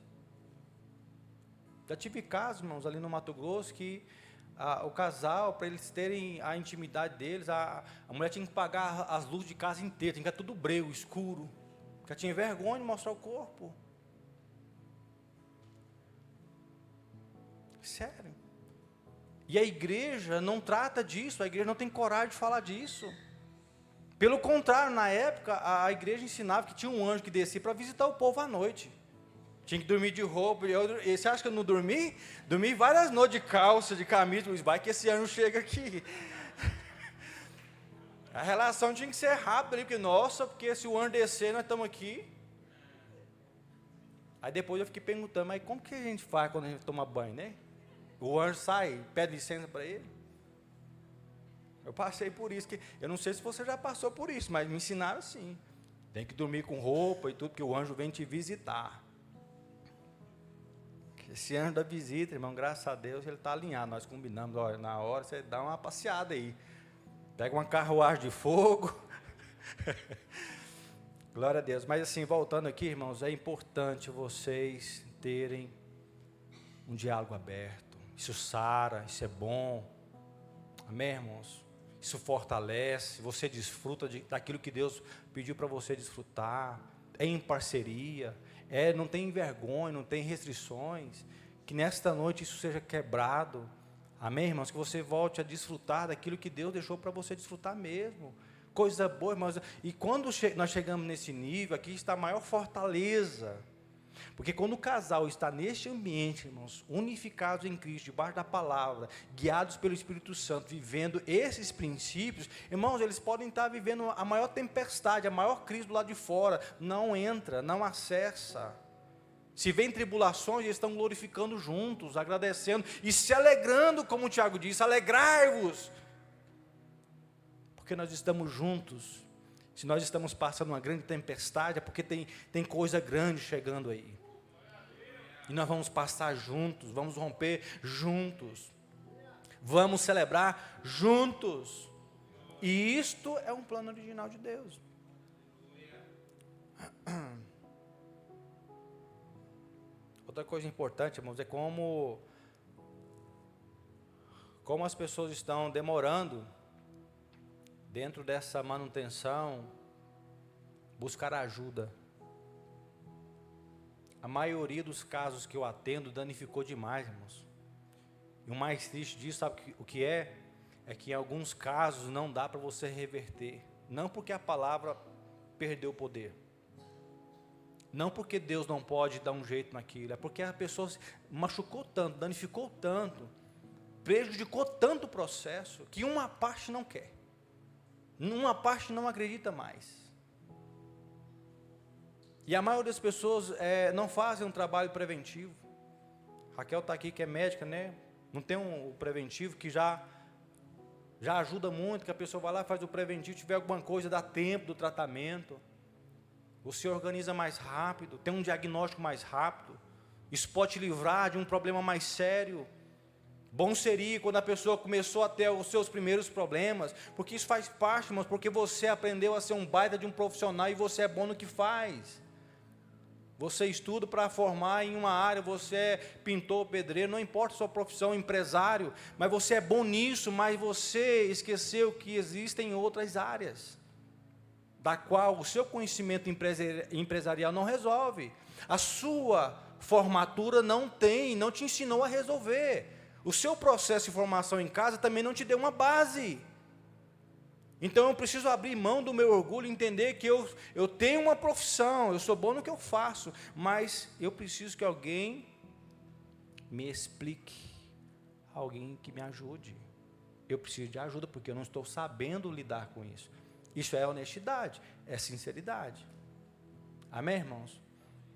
Já tive casos, irmãos, ali no Mato Grosso, que o casal, para eles terem a intimidade deles, a mulher tinha que pagar as luzes de casa inteira, tinha que ficar tudo breu, escuro, porque ela tinha vergonha de mostrar o corpo. Sério. E a igreja não trata disso, a igreja não tem coragem de falar disso. Pelo contrário, na época, a igreja ensinava que tinha um anjo que descia para visitar o povo à noite. Tinha que dormir de roupa. E você acha que eu não dormi? Dormi várias noites de calça, de camisa, vai que esse anjo chega aqui. A relação tinha que ser rápida ali, porque, nossa, porque se o anjo descer, nós estamos aqui. Aí depois eu fiquei perguntando, mas como que a gente faz quando a gente toma banho, né? O anjo sai, pede licença para ele. Eu passei por isso, que eu não sei se você já passou por isso, mas me ensinaram assim. Tem que dormir com roupa e tudo, porque o anjo vem te visitar. Esse anjo da visita, irmão, graças a Deus, ele está alinhado. Nós combinamos, olha, na hora você dá uma passeada aí. Pega uma carruagem de fogo. Glória a Deus. Mas assim, voltando aqui, irmãos, é importante vocês terem um diálogo aberto. Isso sara, isso é bom. Amém, irmãos? Isso fortalece, você desfruta daquilo que Deus pediu para você desfrutar, é em parceria, não tem vergonha, não tem restrições, que nesta noite isso seja quebrado, amém, irmãos? Que você volte a desfrutar daquilo que Deus deixou para você desfrutar mesmo, coisa boa, irmãos. E quando nós chegamos nesse nível, aqui está a maior fortaleza, porque quando o casal está neste ambiente, irmãos, unificados em Cristo, debaixo da palavra, guiados pelo Espírito Santo, vivendo esses princípios, irmãos, eles podem estar vivendo a maior tempestade, a maior crise do lado de fora, não entra, não acessa. Se vem tribulações, eles estão glorificando juntos, agradecendo e se alegrando, como o Tiago disse, alegrai-vos, porque nós estamos juntos. Se nós estamos passando uma grande tempestade, é porque tem coisa grande chegando aí. E nós vamos passar juntos, vamos romper juntos. Vamos celebrar juntos. E isto é um plano original de Deus. Outra coisa importante, irmãos, é como as pessoas estão demorando dentro dessa manutenção, buscar ajuda. A maioria dos casos que eu atendo danificou demais, irmãos. E o mais triste disso, sabe o que é? É que em alguns casos não dá para você reverter. Não porque a palavra perdeu o poder. Não porque Deus não pode dar um jeito naquilo. É porque a pessoa machucou tanto, danificou tanto, prejudicou tanto o processo, que uma parte não quer. Uma parte não acredita mais. E a maioria das pessoas não fazem um trabalho preventivo. Raquel está aqui que é médica, né? Não tem um preventivo que já ajuda muito, que a pessoa vai lá, faz o preventivo, tiver alguma coisa, dá tempo do tratamento. Você organiza mais rápido, tem um diagnóstico mais rápido. Isso pode te livrar de um problema mais sério. Bom seria quando a pessoa começou a ter os seus primeiros problemas, porque isso faz parte, irmãos, porque você aprendeu a ser um baita de um profissional e você é bom no que faz. Você estuda para formar em uma área, você é pintor, pedreiro, não importa a sua profissão, empresário, mas você é bom nisso, mas você esqueceu que existem outras áreas, da qual o seu conhecimento empresarial não resolve. A sua formatura não te ensinou a resolver. O seu processo de formação em casa também não te deu uma base. Então eu preciso abrir mão do meu orgulho e entender que eu tenho uma profissão, eu sou bom no que eu faço, mas eu preciso que alguém me explique, alguém que me ajude. Eu preciso de ajuda porque eu não estou sabendo lidar com isso. Isso é honestidade, é sinceridade. Amém, irmãos?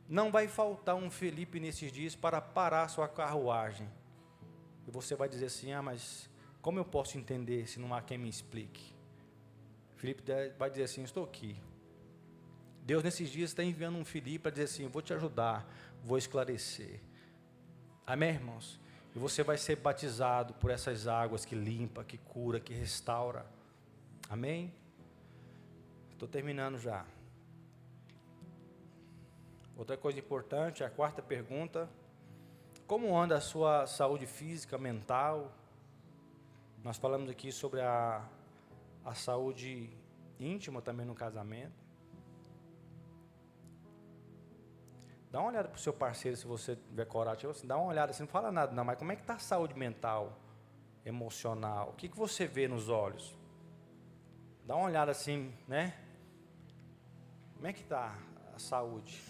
Não vai faltar um Felipe nesses dias para parar sua carruagem. E você vai dizer assim, mas como eu posso entender se não há quem me explique? Felipe vai dizer assim, estou aqui. Deus nesses dias está enviando um Felipe para dizer assim, vou te ajudar, vou esclarecer. Amém, irmãos? E você vai ser batizado por essas águas que limpa, que cura, que restaura. Amém? Estou terminando já. Outra coisa importante, a quarta pergunta: como anda a sua saúde física, mental? Nós falamos aqui sobre a saúde íntima também no casamento. Dá uma olhada para o seu parceiro, se você tiver coragem, assim, dá uma olhada assim, não fala nada não, mas como é que está a saúde mental, emocional? O que você vê nos olhos? Dá uma olhada assim, né? Como é que está a saúde?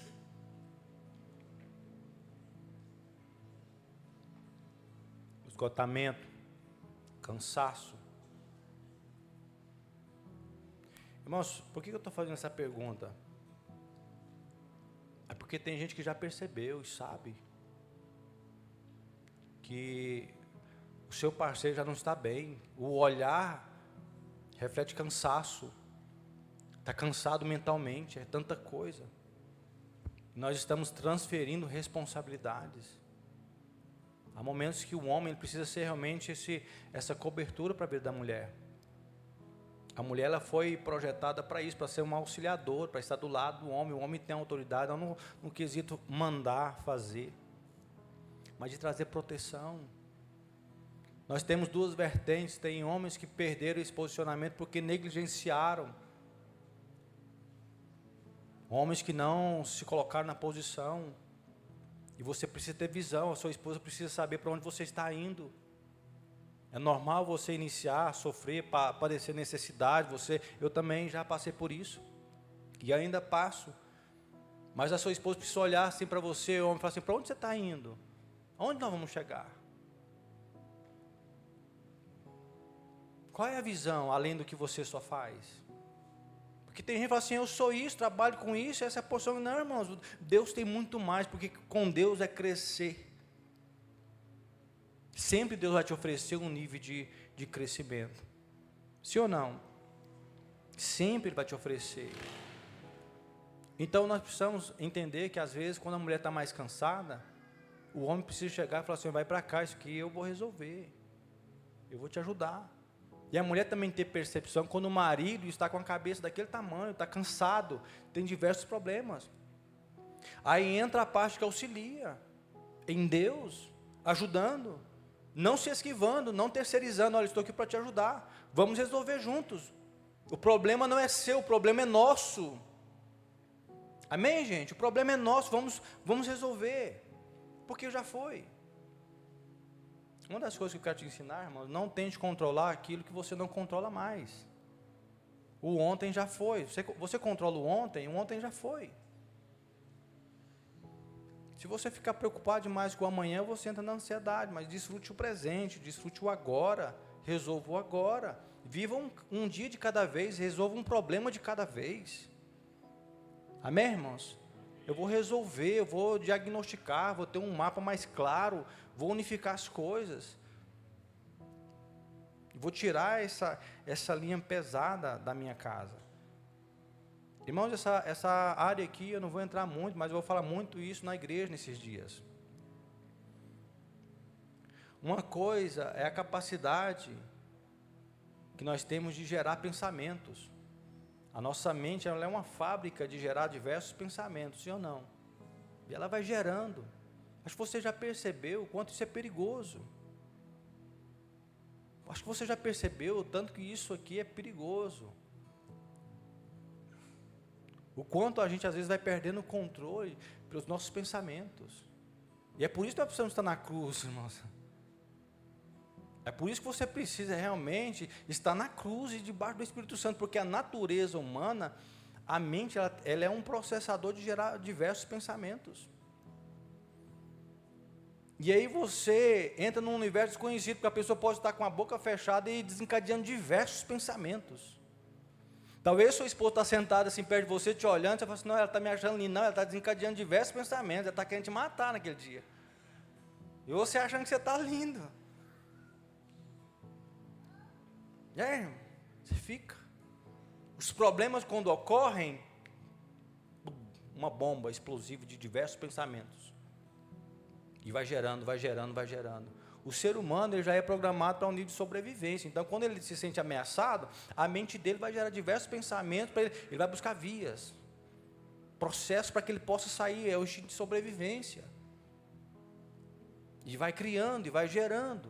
Esgotamento, cansaço. Irmãos, por que eu estou fazendo essa pergunta? É porque tem gente que já percebeu e sabe que o seu parceiro já não está bem. O olhar reflete cansaço. Está cansado mentalmente, é tanta coisa. Nós estamos transferindo responsabilidades. Há momentos que o homem ele precisa ser realmente essa cobertura para a vida da mulher. A mulher ela foi projetada para isso, para ser uma auxiliadora, para estar do lado do homem. O homem tem autoridade, não no quesito mandar, fazer, mas de trazer proteção. Nós temos duas vertentes, tem homens que perderam esse posicionamento porque negligenciaram. Homens que não se colocaram na posição. E você precisa ter visão, a sua esposa precisa saber para onde você está indo. É normal você iniciar, sofrer, padecer necessidade, eu também já passei por isso. E ainda passo. Mas a sua esposa precisa olhar assim para você, homem, e falar assim, para onde você está indo? Aonde nós vamos chegar? Qual é a visão, além do que você só faz? Porque tem gente que fala assim, eu sou isso, trabalho com isso, essa é a porção. Não, irmãos, Deus tem muito mais, porque com Deus é crescer. Sempre Deus vai te oferecer um nível de crescimento. Sim ou não? Sempre Ele vai te oferecer. Então nós precisamos entender que às vezes, quando a mulher está mais cansada, o homem precisa chegar e falar assim, vai para cá, isso aqui eu vou resolver. Eu vou te ajudar. E a mulher também ter percepção, quando o marido está com a cabeça daquele tamanho, está cansado, tem diversos problemas. Aí entra a parte que auxilia, em Deus, ajudando, não se esquivando, não terceirizando, olha, estou aqui para te ajudar, vamos resolver juntos. O problema não é seu, o problema é nosso. Amém, gente? O problema é nosso, vamos resolver, porque já foi. Uma das coisas que eu quero te ensinar, irmão, não tente controlar aquilo que você não controla mais. O ontem já foi. Você controla o ontem já foi. Se você ficar preocupado demais com o amanhã, você entra na ansiedade, mas desfrute o presente, desfrute o agora, resolva o agora. Viva um dia de cada vez, resolva um problema de cada vez. Amém, irmãos? Eu vou resolver, eu vou diagnosticar, vou ter um mapa mais claro, vou unificar as coisas. Vou tirar essa linha pesada da minha casa. Irmãos, essa área aqui eu não vou entrar muito, mas eu vou falar muito isso na igreja nesses dias. Uma coisa é a capacidade que nós temos de gerar pensamentos. A nossa mente, ela é uma fábrica de gerar diversos pensamentos, sim ou não? E ela vai gerando. Acho que você já percebeu o quanto isso é perigoso. Acho que você já percebeu o tanto que isso aqui é perigoso. O quanto a gente às vezes vai perdendo o controle pelos nossos pensamentos. E é por isso que nós precisamos estar na cruz, irmãos. É por isso que você precisa realmente estar na cruz e debaixo do Espírito Santo, porque a natureza humana, a mente, ela é um processador de gerar diversos pensamentos. E aí você entra num universo desconhecido, porque a pessoa pode estar com a boca fechada e desencadeando diversos pensamentos. Talvez sua esposa está sentada assim perto de você, te olhando, você fala assim, não, ela está me achando linda, não, ela está desencadeando diversos pensamentos, ela está querendo te matar naquele dia. E você achando que você está lindo. E aí, você fica. Os problemas quando ocorrem, uma bomba explosiva de diversos pensamentos. E vai gerando, vai gerando, vai gerando. O ser humano, ele já é programado para um nível de sobrevivência. Então, quando ele se sente ameaçado, a mente dele vai gerar diversos pensamentos, ele vai buscar vias, processos para que ele possa sair, é o instinto de sobrevivência. E vai criando, e vai gerando.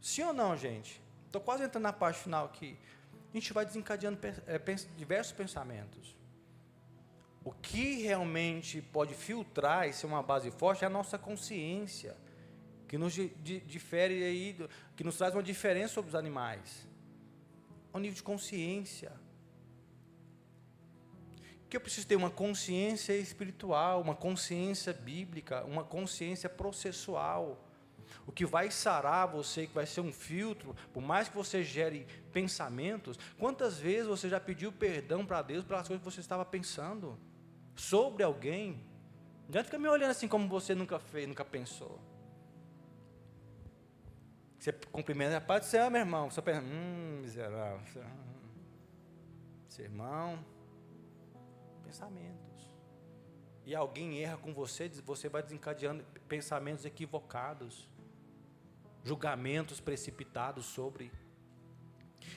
Sim ou não, gente? Estou quase entrando na parte final aqui. A gente vai desencadeando diversos pensamentos. O que realmente pode filtrar e ser uma base forte é a nossa consciência, que nos difere aí, que nos traz uma diferença sobre os animais. É um nível de consciência. Que eu preciso ter uma consciência espiritual, uma consciência bíblica, uma consciência processual. O que vai sarar você, que vai ser um filtro, por mais que você gere pensamentos, quantas vezes você já pediu perdão para Deus pelas coisas que você estava pensando sobre alguém? Não adianta ficar me olhando assim como você nunca fez, nunca pensou. Você cumprimenta a paz do Senhor, meu irmão. Você pensa, miserável. Seu irmão, pensamentos. E alguém erra com você, você vai desencadeando pensamentos equivocados, julgamentos precipitados sobre.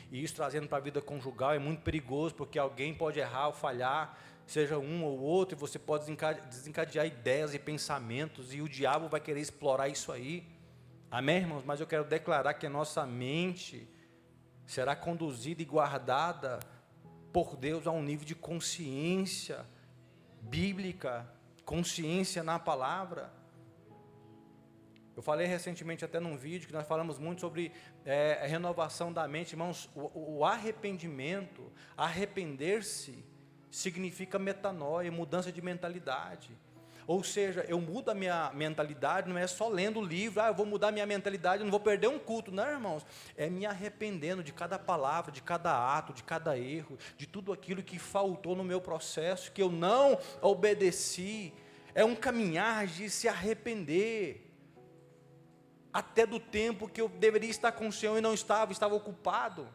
E isso trazendo para a vida conjugal é muito perigoso, porque alguém pode errar ou falhar, seja um ou outro, e você pode desencadear ideias e pensamentos, e o diabo vai querer explorar isso aí. Amém, irmãos? Mas eu quero declarar que a nossa mente será conduzida e guardada por Deus a um nível de consciência bíblica, consciência na palavra. Eu falei recentemente até num vídeo que nós falamos muito sobre a renovação da mente. Irmãos, o arrependimento, arrepender-se, significa metanoia, mudança de mentalidade. Ou seja, eu mudo a minha mentalidade, não é só lendo o livro, eu vou mudar a minha mentalidade, eu não vou perder um culto, não, irmãos, é me arrependendo de cada palavra, de cada ato, de cada erro, de tudo aquilo que faltou no meu processo, que eu não obedeci. É um caminhar de se arrepender, até do tempo que eu deveria estar com o Senhor e não estava ocupado.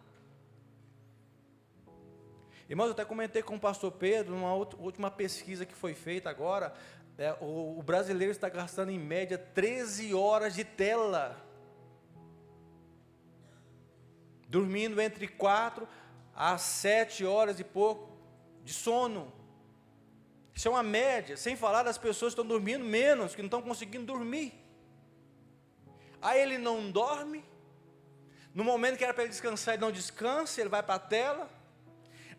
Irmãos, eu até comentei com o pastor Pedro, numa última pesquisa que foi feita agora, o brasileiro está gastando em média 13 horas de tela, dormindo entre 4 a 7 horas e pouco de sono. Isso é uma média, sem falar das pessoas que estão dormindo menos, que não estão conseguindo dormir. Aí ele não dorme, no momento que era para ele descansar, ele não descansa, ele vai para a tela.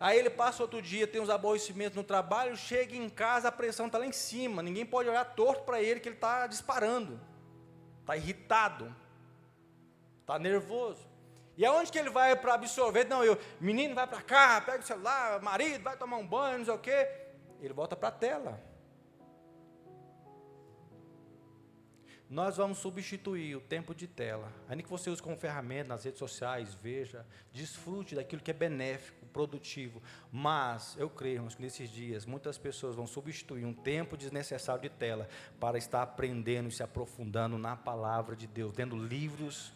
Aí ele passa outro dia, tem uns aborrecimentos no trabalho, chega em casa, a pressão está lá em cima, ninguém pode olhar torto para ele, que ele está disparando, está irritado, está nervoso. E aonde que ele vai para absorver? Não, menino vai para cá, pega o celular, marido vai tomar um banho, não sei o quê. Ele volta para a tela. Nós vamos substituir o tempo de tela, ainda que você use como ferramenta nas redes sociais, veja, desfrute daquilo que é benéfico, produtivo, mas eu creio, irmãos, que nesses dias muitas pessoas vão substituir um tempo desnecessário de tela para estar aprendendo e se aprofundando na palavra de Deus, lendo livros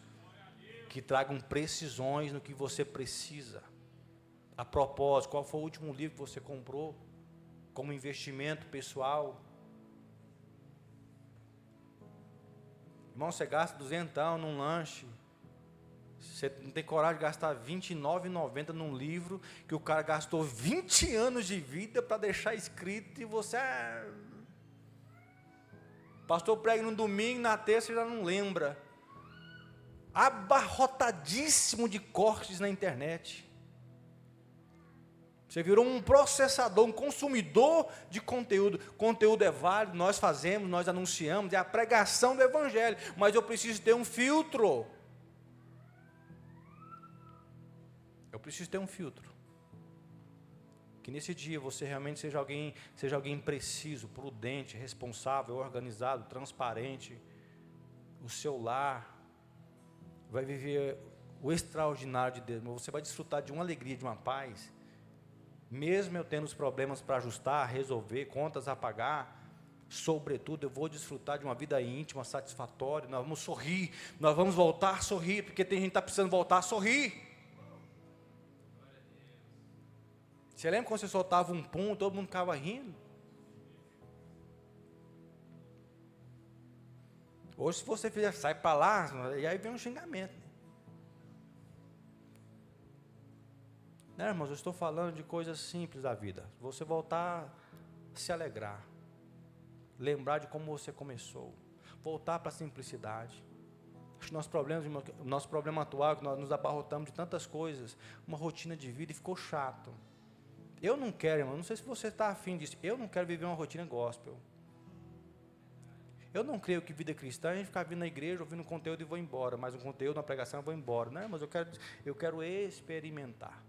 que tragam precisões no que você precisa. A propósito, qual foi o último livro que você comprou como investimento pessoal? Irmão, você gasta R$200 num lanche, você não tem coragem de gastar R$29,90 num livro que o cara gastou 20 anos de vida para deixar escrito e você pastor prega no domingo, na terça você já não lembra. Abarrotadíssimo de cortes na internet. Você virou um processador, um consumidor de conteúdo. Conteúdo é válido, nós fazemos, nós anunciamos, é a pregação do Evangelho, mas eu preciso ter um filtro. Eu preciso ter um filtro. Que nesse dia você realmente seja alguém preciso, prudente, responsável, organizado, transparente. O seu lar vai viver o extraordinário de Deus. Você vai desfrutar de uma alegria, de uma paz. Mesmo eu tendo os problemas para ajustar, resolver, contas a pagar, sobretudo eu vou desfrutar de uma vida íntima, satisfatória. Nós vamos sorrir, nós vamos voltar a sorrir, porque tem gente que está precisando voltar a sorrir. Você lembra quando você soltava um pum, todo mundo ficava rindo? Hoje, se você fizer, sai para lá, e aí vem um xingamento. Né, irmãos, eu estou falando de coisas simples da vida. Você voltar a se alegrar, lembrar de como você começou, voltar para a simplicidade. Acho que nosso problema atual é que nós nos abarrotamos de tantas coisas, uma rotina de vida, e ficou chato. Eu não quero, irmão, não sei se você está afim disso, eu não quero viver uma rotina gospel. Eu não creio que vida cristã é a gente ficar vindo na igreja, ouvindo um conteúdo e vou embora, mas um conteúdo, uma pregação eu vou embora. Não, mas eu quero experimentar.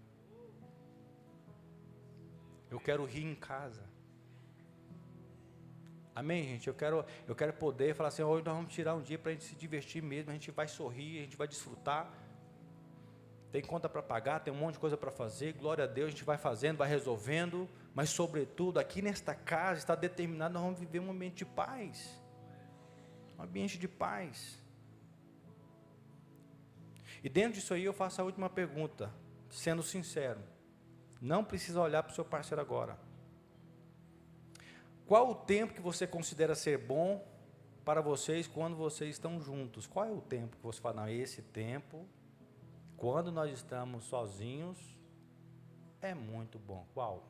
Eu quero rir em casa. Amém, gente? Eu quero poder falar assim, hoje nós vamos tirar um dia para a gente se divertir mesmo, a gente vai sorrir, a gente vai desfrutar. Tem conta para pagar, tem um monte de coisa para fazer, glória a Deus, a gente vai fazendo, vai resolvendo, mas sobretudo aqui nesta casa está determinado, nós vamos viver um ambiente de paz. Um ambiente de paz. E dentro disso aí eu faço a última pergunta, sendo sincero. Não precisa olhar para o seu parceiro agora. Qual o tempo que você considera ser bom para vocês quando vocês estão juntos? Qual é o tempo que você fala, não, esse tempo, quando nós estamos sozinhos, é muito bom. Qual?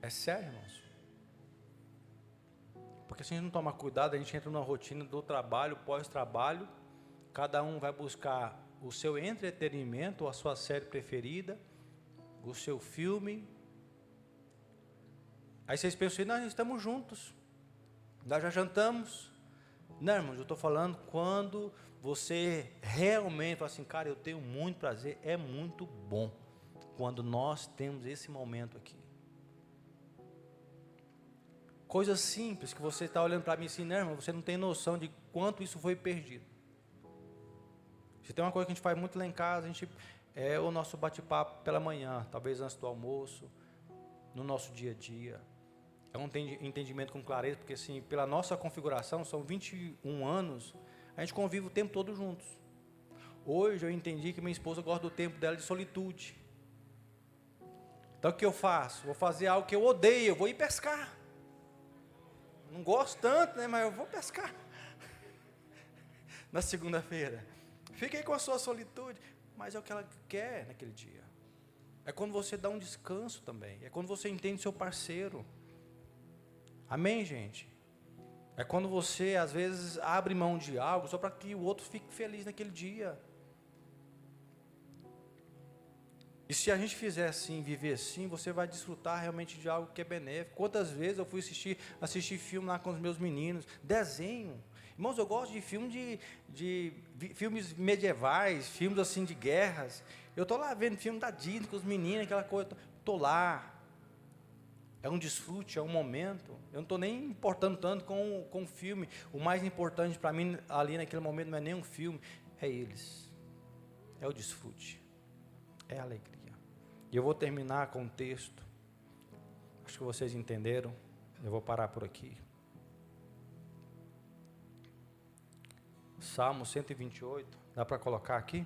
É sério, irmãos. Porque se a gente não tomar cuidado, a gente entra numa rotina do trabalho, pós-trabalho, cada um vai buscar o seu entretenimento, a sua série preferida, o seu filme. Aí vocês pensam assim, nós estamos juntos, nós já jantamos. Não, irmãos, eu estou falando quando você realmente fala assim, cara, eu tenho muito prazer, é muito bom quando nós temos esse momento aqui. Coisas simples que você está olhando para mim assim, né, irmão, você não tem noção de quanto isso foi perdido. Se tem uma coisa que a gente faz muito lá em casa, a gente é o nosso bate-papo pela manhã, talvez antes do almoço, no nosso dia a dia. É um entendimento com clareza, porque assim, pela nossa configuração, são 21 anos, a gente convive o tempo todo juntos. Hoje eu entendi que minha esposa gosta do tempo dela de solitude. Então o que eu faço? Vou fazer algo que eu odeio, eu vou ir pescar. Não gosto tanto, né, mas eu vou pescar. Na segunda-feira. Fiquei com a sua solitude, mas é o que ela quer naquele dia. É quando você dá um descanso também. É quando você entende seu parceiro. Amém, gente? É quando você, às vezes, abre mão de algo só para que o outro fique feliz naquele dia. E se a gente fizer assim, viver assim, você vai desfrutar realmente de algo que é benéfico. Quantas vezes eu fui assistir filme lá com os meus meninos, desenho. Irmãos, eu gosto de filmes medievais, filmes assim de guerras. Eu estou lá vendo filme da Disney com os meninos, aquela coisa. Estou lá. É um desfrute, é um momento. Eu não estou nem importando tanto com o filme. O mais importante para mim ali naquele momento não é nem um filme, é eles. É o desfrute. É a alegria. E eu vou terminar com um texto. Acho que vocês entenderam. Eu vou parar por aqui. Salmo 128. Dá para colocar aqui?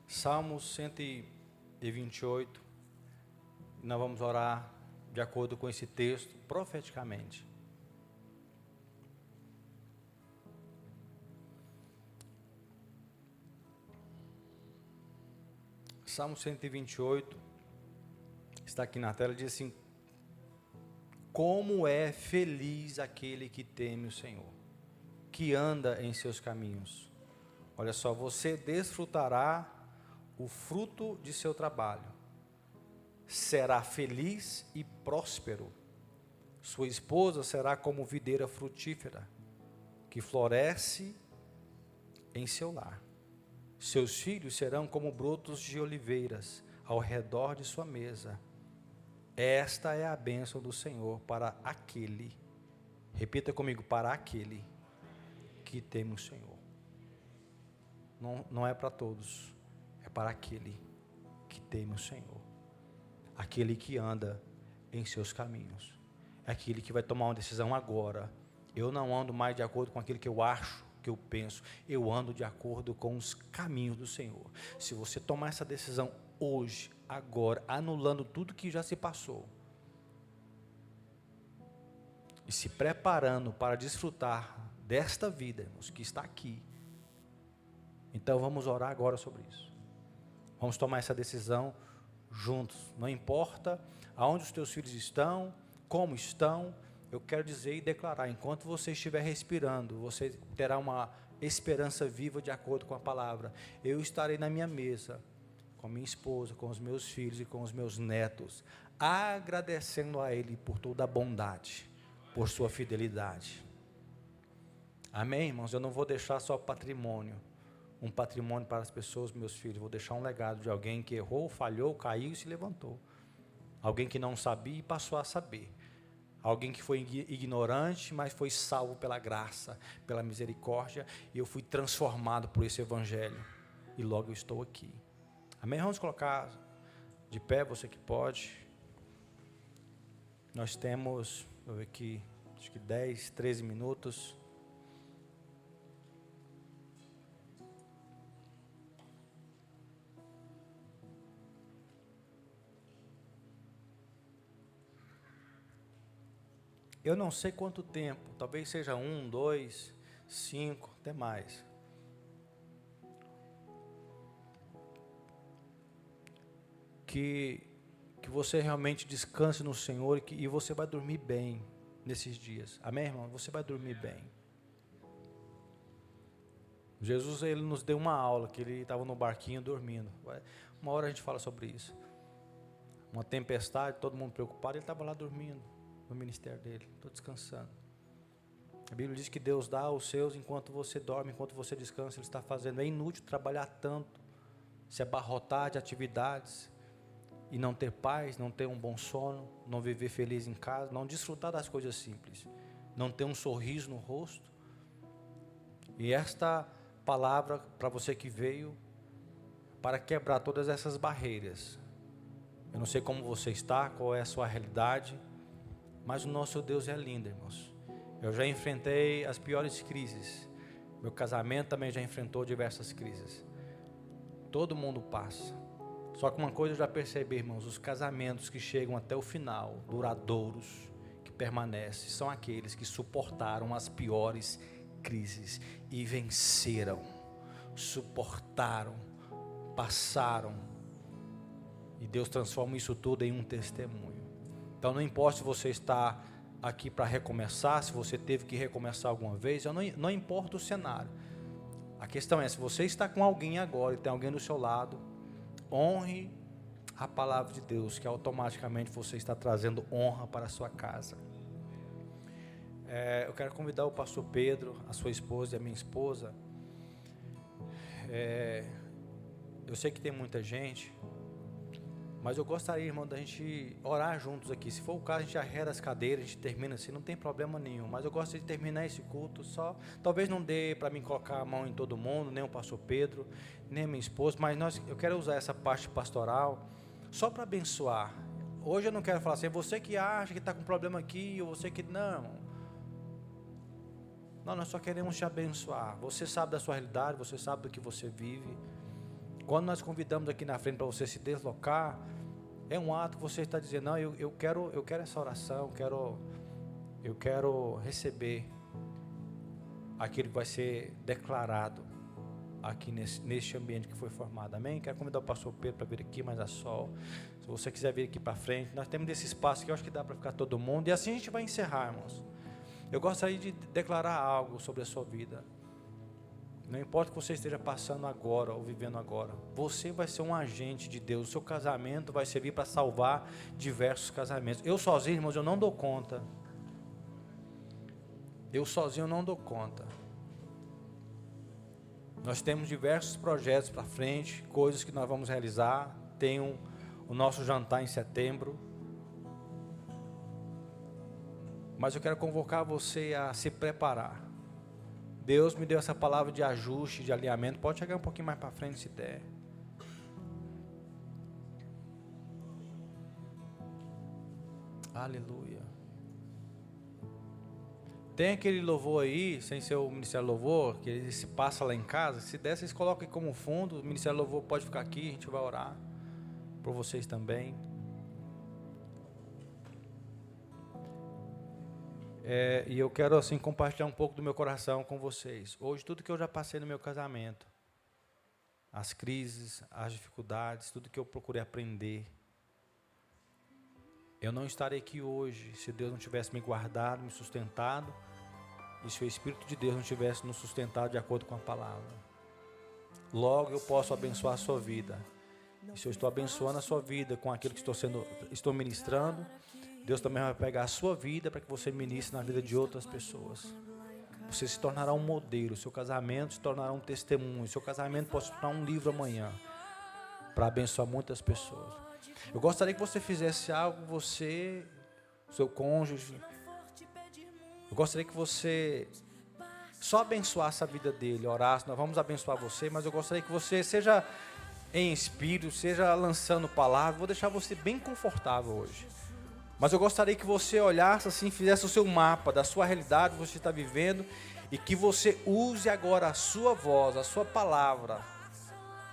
Salmo 128, nós vamos orar de acordo com esse texto, profeticamente. Salmo 128, está aqui na tela, diz assim: como é feliz aquele que teme o Senhor, que anda em seus caminhos. Olha só, você desfrutará o fruto de seu trabalho, será feliz e próspero. Sua esposa será como videira frutífera, que floresce em seu lar. Seus filhos serão como brotos de oliveiras ao redor de sua mesa. Esta é a bênção do Senhor para aquele, repita comigo, para aquele que teme o Senhor. Não é para todos, é para aquele que teme o Senhor, aquele que anda em seus caminhos, é aquele que vai tomar uma decisão agora. Eu não ando mais de acordo com aquilo que eu acho, que eu penso, eu ando de acordo com os caminhos do Senhor. Se você tomar essa decisão hoje, agora, anulando tudo que já se passou, e se preparando para desfrutar desta vida, irmãos, que está aqui, então vamos orar agora sobre isso. Vamos tomar essa decisão juntos. Não importa aonde os teus filhos estão, como estão, eu quero dizer e declarar, enquanto você estiver respirando, você terá uma esperança viva de acordo com a palavra. Eu estarei na minha mesa, com a minha esposa, com os meus filhos e com os meus netos, agradecendo a Ele por toda a bondade, por sua fidelidade. Amém, irmãos? Eu não vou deixar só patrimônio, um patrimônio para as pessoas, meus filhos. Vou deixar um legado de alguém que errou, falhou, caiu e se levantou. Alguém que não sabia e passou a saber. Alguém que foi ignorante, mas foi salvo pela graça, pela misericórdia, e eu fui transformado por esse evangelho, e logo eu estou aqui. Amém? Vamos colocar de pé, você que pode. Nós temos, vou ver aqui, acho que 10, 13 minutos. Eu não sei quanto tempo, talvez seja 1, 2, 5, até mais. Que você realmente descanse no Senhor e você vai dormir bem nesses dias. Amém, irmão? Você vai dormir bem. Jesus, ele nos deu uma aula, que ele estava no barquinho dormindo. Uma hora a gente fala sobre isso. Uma tempestade, todo mundo preocupado, ele estava lá dormindo no ministério dele, estou descansando. A Bíblia diz que Deus dá aos seus enquanto você dorme, enquanto você descansa, Ele está fazendo. É inútil trabalhar tanto, se abarrotar de atividades e não ter paz, não ter um bom sono, não viver feliz em casa, não desfrutar das coisas simples, não ter um sorriso no rosto. E esta palavra para você que veio para quebrar todas essas barreiras. Eu não sei como você está, qual é a sua realidade, mas o nosso Deus é lindo, irmãos. Eu já enfrentei as piores crises. Meu casamento também já enfrentou diversas crises. Todo mundo passa. Só que uma coisa eu já percebi, irmãos, os casamentos que chegam até o final, duradouros, que permanecem, são aqueles que suportaram as piores crises e venceram, suportaram, passaram, e Deus transforma isso tudo em um testemunho. Então não importa se você está aqui para recomeçar, se você teve que recomeçar alguma vez, não importa o cenário. A questão é, se você está com alguém agora e tem alguém do seu lado, honre a palavra de Deus, que automaticamente você está trazendo honra para a sua casa. Eu quero convidar o pastor Pedro, a sua esposa e a minha esposa. Eu sei que tem muita gente, mas eu gostaria, irmão, da gente orar juntos aqui. Se for o caso, a gente arreda as cadeiras, a gente termina assim, não tem problema nenhum. Mas eu gostaria de terminar esse culto só. Talvez não dê para mim colocar a mão em todo mundo, nem o pastor Pedro, nem a minha esposa, mas eu quero usar essa parte pastoral só para abençoar. Hoje eu não quero falar assim, você que acha que está com problema aqui, ou você que não. Não, nós só queremos te abençoar. Você sabe da sua realidade, você sabe do que você vive. Quando nós convidamos aqui na frente para você se deslocar, é um ato que você está dizendo, não, eu quero essa oração, eu quero receber aquilo que vai ser declarado aqui neste ambiente que foi formado, amém? Quero convidar o pastor Pedro para vir aqui, mais a sol. Se você quiser vir aqui para frente, nós temos esse espaço que eu acho que dá para ficar todo mundo, e assim a gente vai encerrar, irmãos. Eu gostaria de declarar algo sobre a sua vida. Não importa o que você esteja passando agora ou vivendo agora, você vai ser um agente de Deus. O seu casamento vai servir para salvar diversos casamentos. Eu sozinho, irmãos, eu não dou conta. Eu sozinho não dou conta. Nós temos diversos projetos para frente, coisas que nós vamos realizar. Tem o nosso jantar em setembro. Mas eu quero convocar você a se preparar. Deus me deu essa palavra de ajuste, de alinhamento. Pode chegar um pouquinho mais para frente se der. Aleluia. Tem aquele louvor aí, sem ser o Ministério Louvor, que ele se passa lá em casa. Se der, vocês colocam aí como fundo. O Ministério Louvor pode ficar aqui, a gente vai orar por vocês também. E eu quero assim compartilhar um pouco do meu coração com vocês. Hoje tudo que eu já passei no meu casamento, as crises, as dificuldades, tudo que eu procurei aprender, eu não estaria aqui hoje se Deus não tivesse me guardado, me sustentado, e se o Espírito de Deus não tivesse nos sustentado de acordo com a palavra. Logo eu posso abençoar a sua vida. E se eu estou abençoando a sua vida com aquilo que estou ministrando, Deus também vai pegar a sua vida para que você ministre na vida de outras pessoas. Você se tornará um modelo, seu casamento se tornará um testemunho, seu casamento pode se tornar um livro amanhã, para abençoar muitas pessoas. Eu gostaria que você fizesse algo, você, seu cônjuge, eu gostaria que você só abençoasse a vida dele, orasse, nós vamos abençoar você, mas eu gostaria que você seja em espírito, seja lançando palavras, vou deixar você bem confortável hoje. Mas eu gostaria que você olhasse assim, fizesse o seu mapa da sua realidade que você está vivendo e que você use agora a sua voz, a sua palavra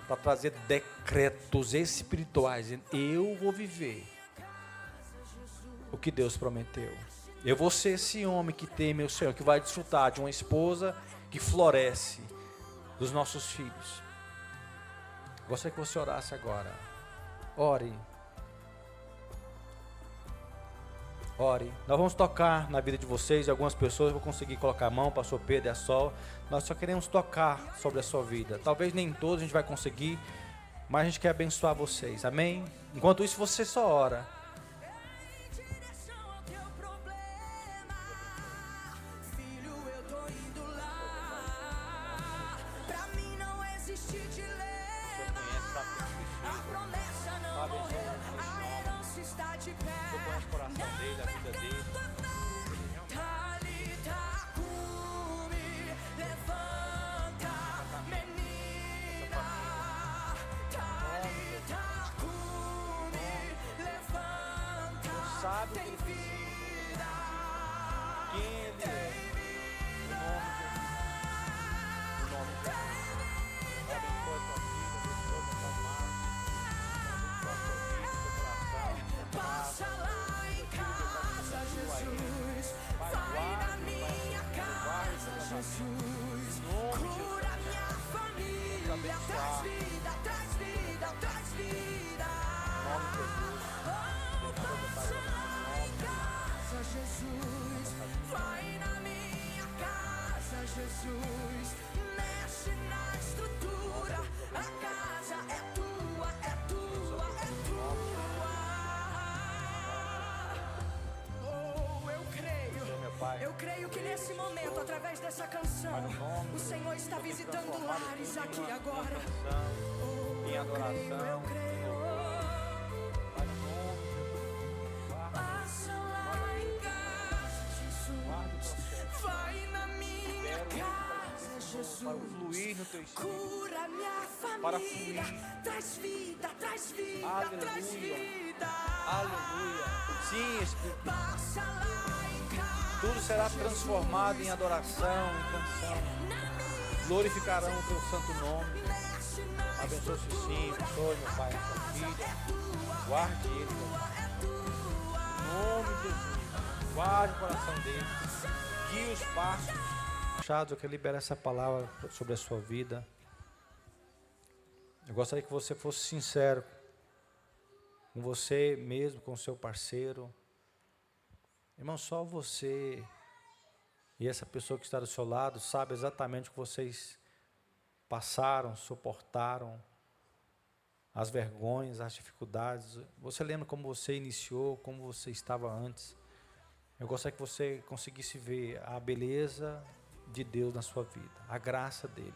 para trazer decretos espirituais. Eu vou viver o que Deus prometeu. Eu vou ser esse homem que teme o Senhor, que vai desfrutar de uma esposa que floresce dos nossos filhos. Gostaria que você orasse agora. Ore. Ore. Nós vamos tocar na vida de vocês. Algumas pessoas vão conseguir colocar a mão, pastor Pedro e a Sol. Nós só queremos tocar sobre a sua vida. Talvez nem todos a gente vai conseguir, mas a gente quer abençoar vocês. Amém? Enquanto isso, você só ora. Sabe o que ele precisa, quem ele é, o nome de Jesus, abençoa a tua vida, abençoa a tua mão, abençoa a tua vida, teu coração, passa lá em casa, Jesus, vai na minha casa, Jesus, cura minha família, traz vida, traz vida, traz vida, em nome de Jesus. Jesus, vai na minha casa, Jesus, mexe na estrutura, a casa é tua, é tua, é tua. Oh, eu creio que nesse momento, através dessa canção, o Senhor está visitando lares aqui agora. Oh, eu creio. Para fluir no teu espírito, cura minha família, para fluir, traz vida, traz vida, aleluia, traz vida, aleluia. Sim, Espírito, passa lá em casa, tudo será transformado em adoração, em canção, glorificarão o teu santo nome. Abençoe o sim, abençoe meu Pai, a sua filha, guarde ele, em nome de Jesus, guarde o coração dele, guie os passos. Eu quero liberar essa palavra sobre a sua vida. Eu gostaria que você fosse sincero com você mesmo, com o seu parceiro. Irmão, só você e essa pessoa que está do seu lado sabe exatamente o que vocês passaram, suportaram, as vergonhas, as dificuldades. Você lembra como você iniciou, como você estava antes? Eu gostaria que você conseguisse ver a beleza de Deus na sua vida, a graça dele,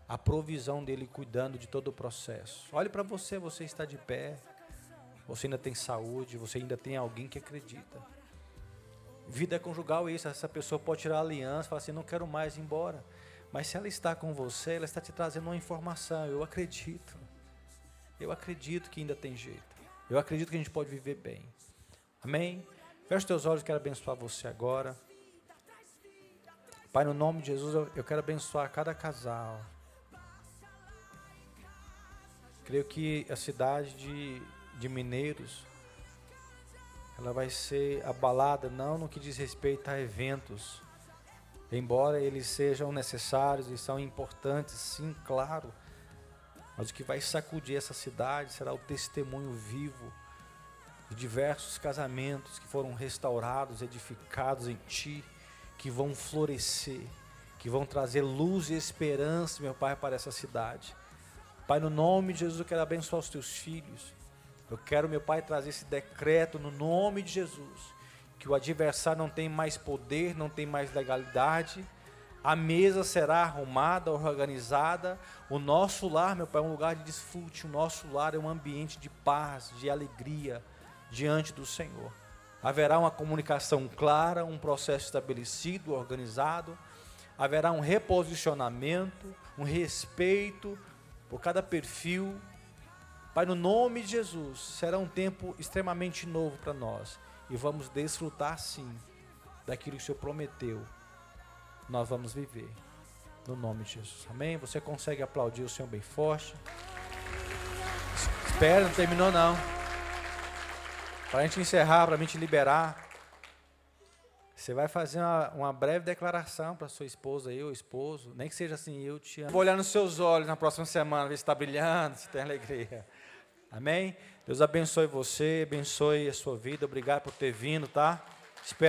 a provisão dele cuidando de todo o processo. Olhe para você, você está de pé, você ainda tem saúde, você ainda tem alguém que acredita. Vida conjugal é isso, essa pessoa pode tirar a aliança, falar assim, não quero mais ir embora, mas se ela está com você, ela está te trazendo uma informação. Eu acredito que ainda tem jeito, eu acredito que a gente pode viver bem. Amém? Feche os teus olhos, eu quero abençoar você agora. Pai, no nome de Jesus, eu quero abençoar cada casal. Creio que a cidade de Mineiros, ela vai ser abalada, não no que diz respeito a eventos, embora eles sejam necessários e são importantes, sim, claro, mas o que vai sacudir essa cidade será o testemunho vivo de diversos casamentos que foram restaurados, edificados em Ti, que vão florescer, que vão trazer luz e esperança, meu Pai, para essa cidade. Pai, no nome de Jesus, eu quero abençoar os Teus filhos. Eu quero, meu Pai, trazer esse decreto no nome de Jesus, que o adversário não tem mais poder, não tem mais legalidade. A mesa será arrumada, organizada. O nosso lar, meu Pai, é um lugar de desfrute. O nosso lar é um ambiente de paz, de alegria diante do Senhor. Haverá uma comunicação clara, um processo estabelecido, organizado. Haverá um reposicionamento, um respeito por cada perfil. Pai, no nome de Jesus, será um tempo extremamente novo para nós. E vamos desfrutar, sim, daquilo que o Senhor prometeu. Nós vamos viver, no nome de Jesus. Amém? Você consegue aplaudir o Senhor bem forte? Espera, não terminou não. Para a gente encerrar, para a gente liberar. Você vai fazer uma breve declaração para sua esposa aí, ou esposo, nem que seja assim, eu te amo. Vou olhar nos seus olhos na próxima semana, ver se está brilhando, se tem alegria. Amém? Deus abençoe você, abençoe a sua vida. Obrigado por ter vindo, tá?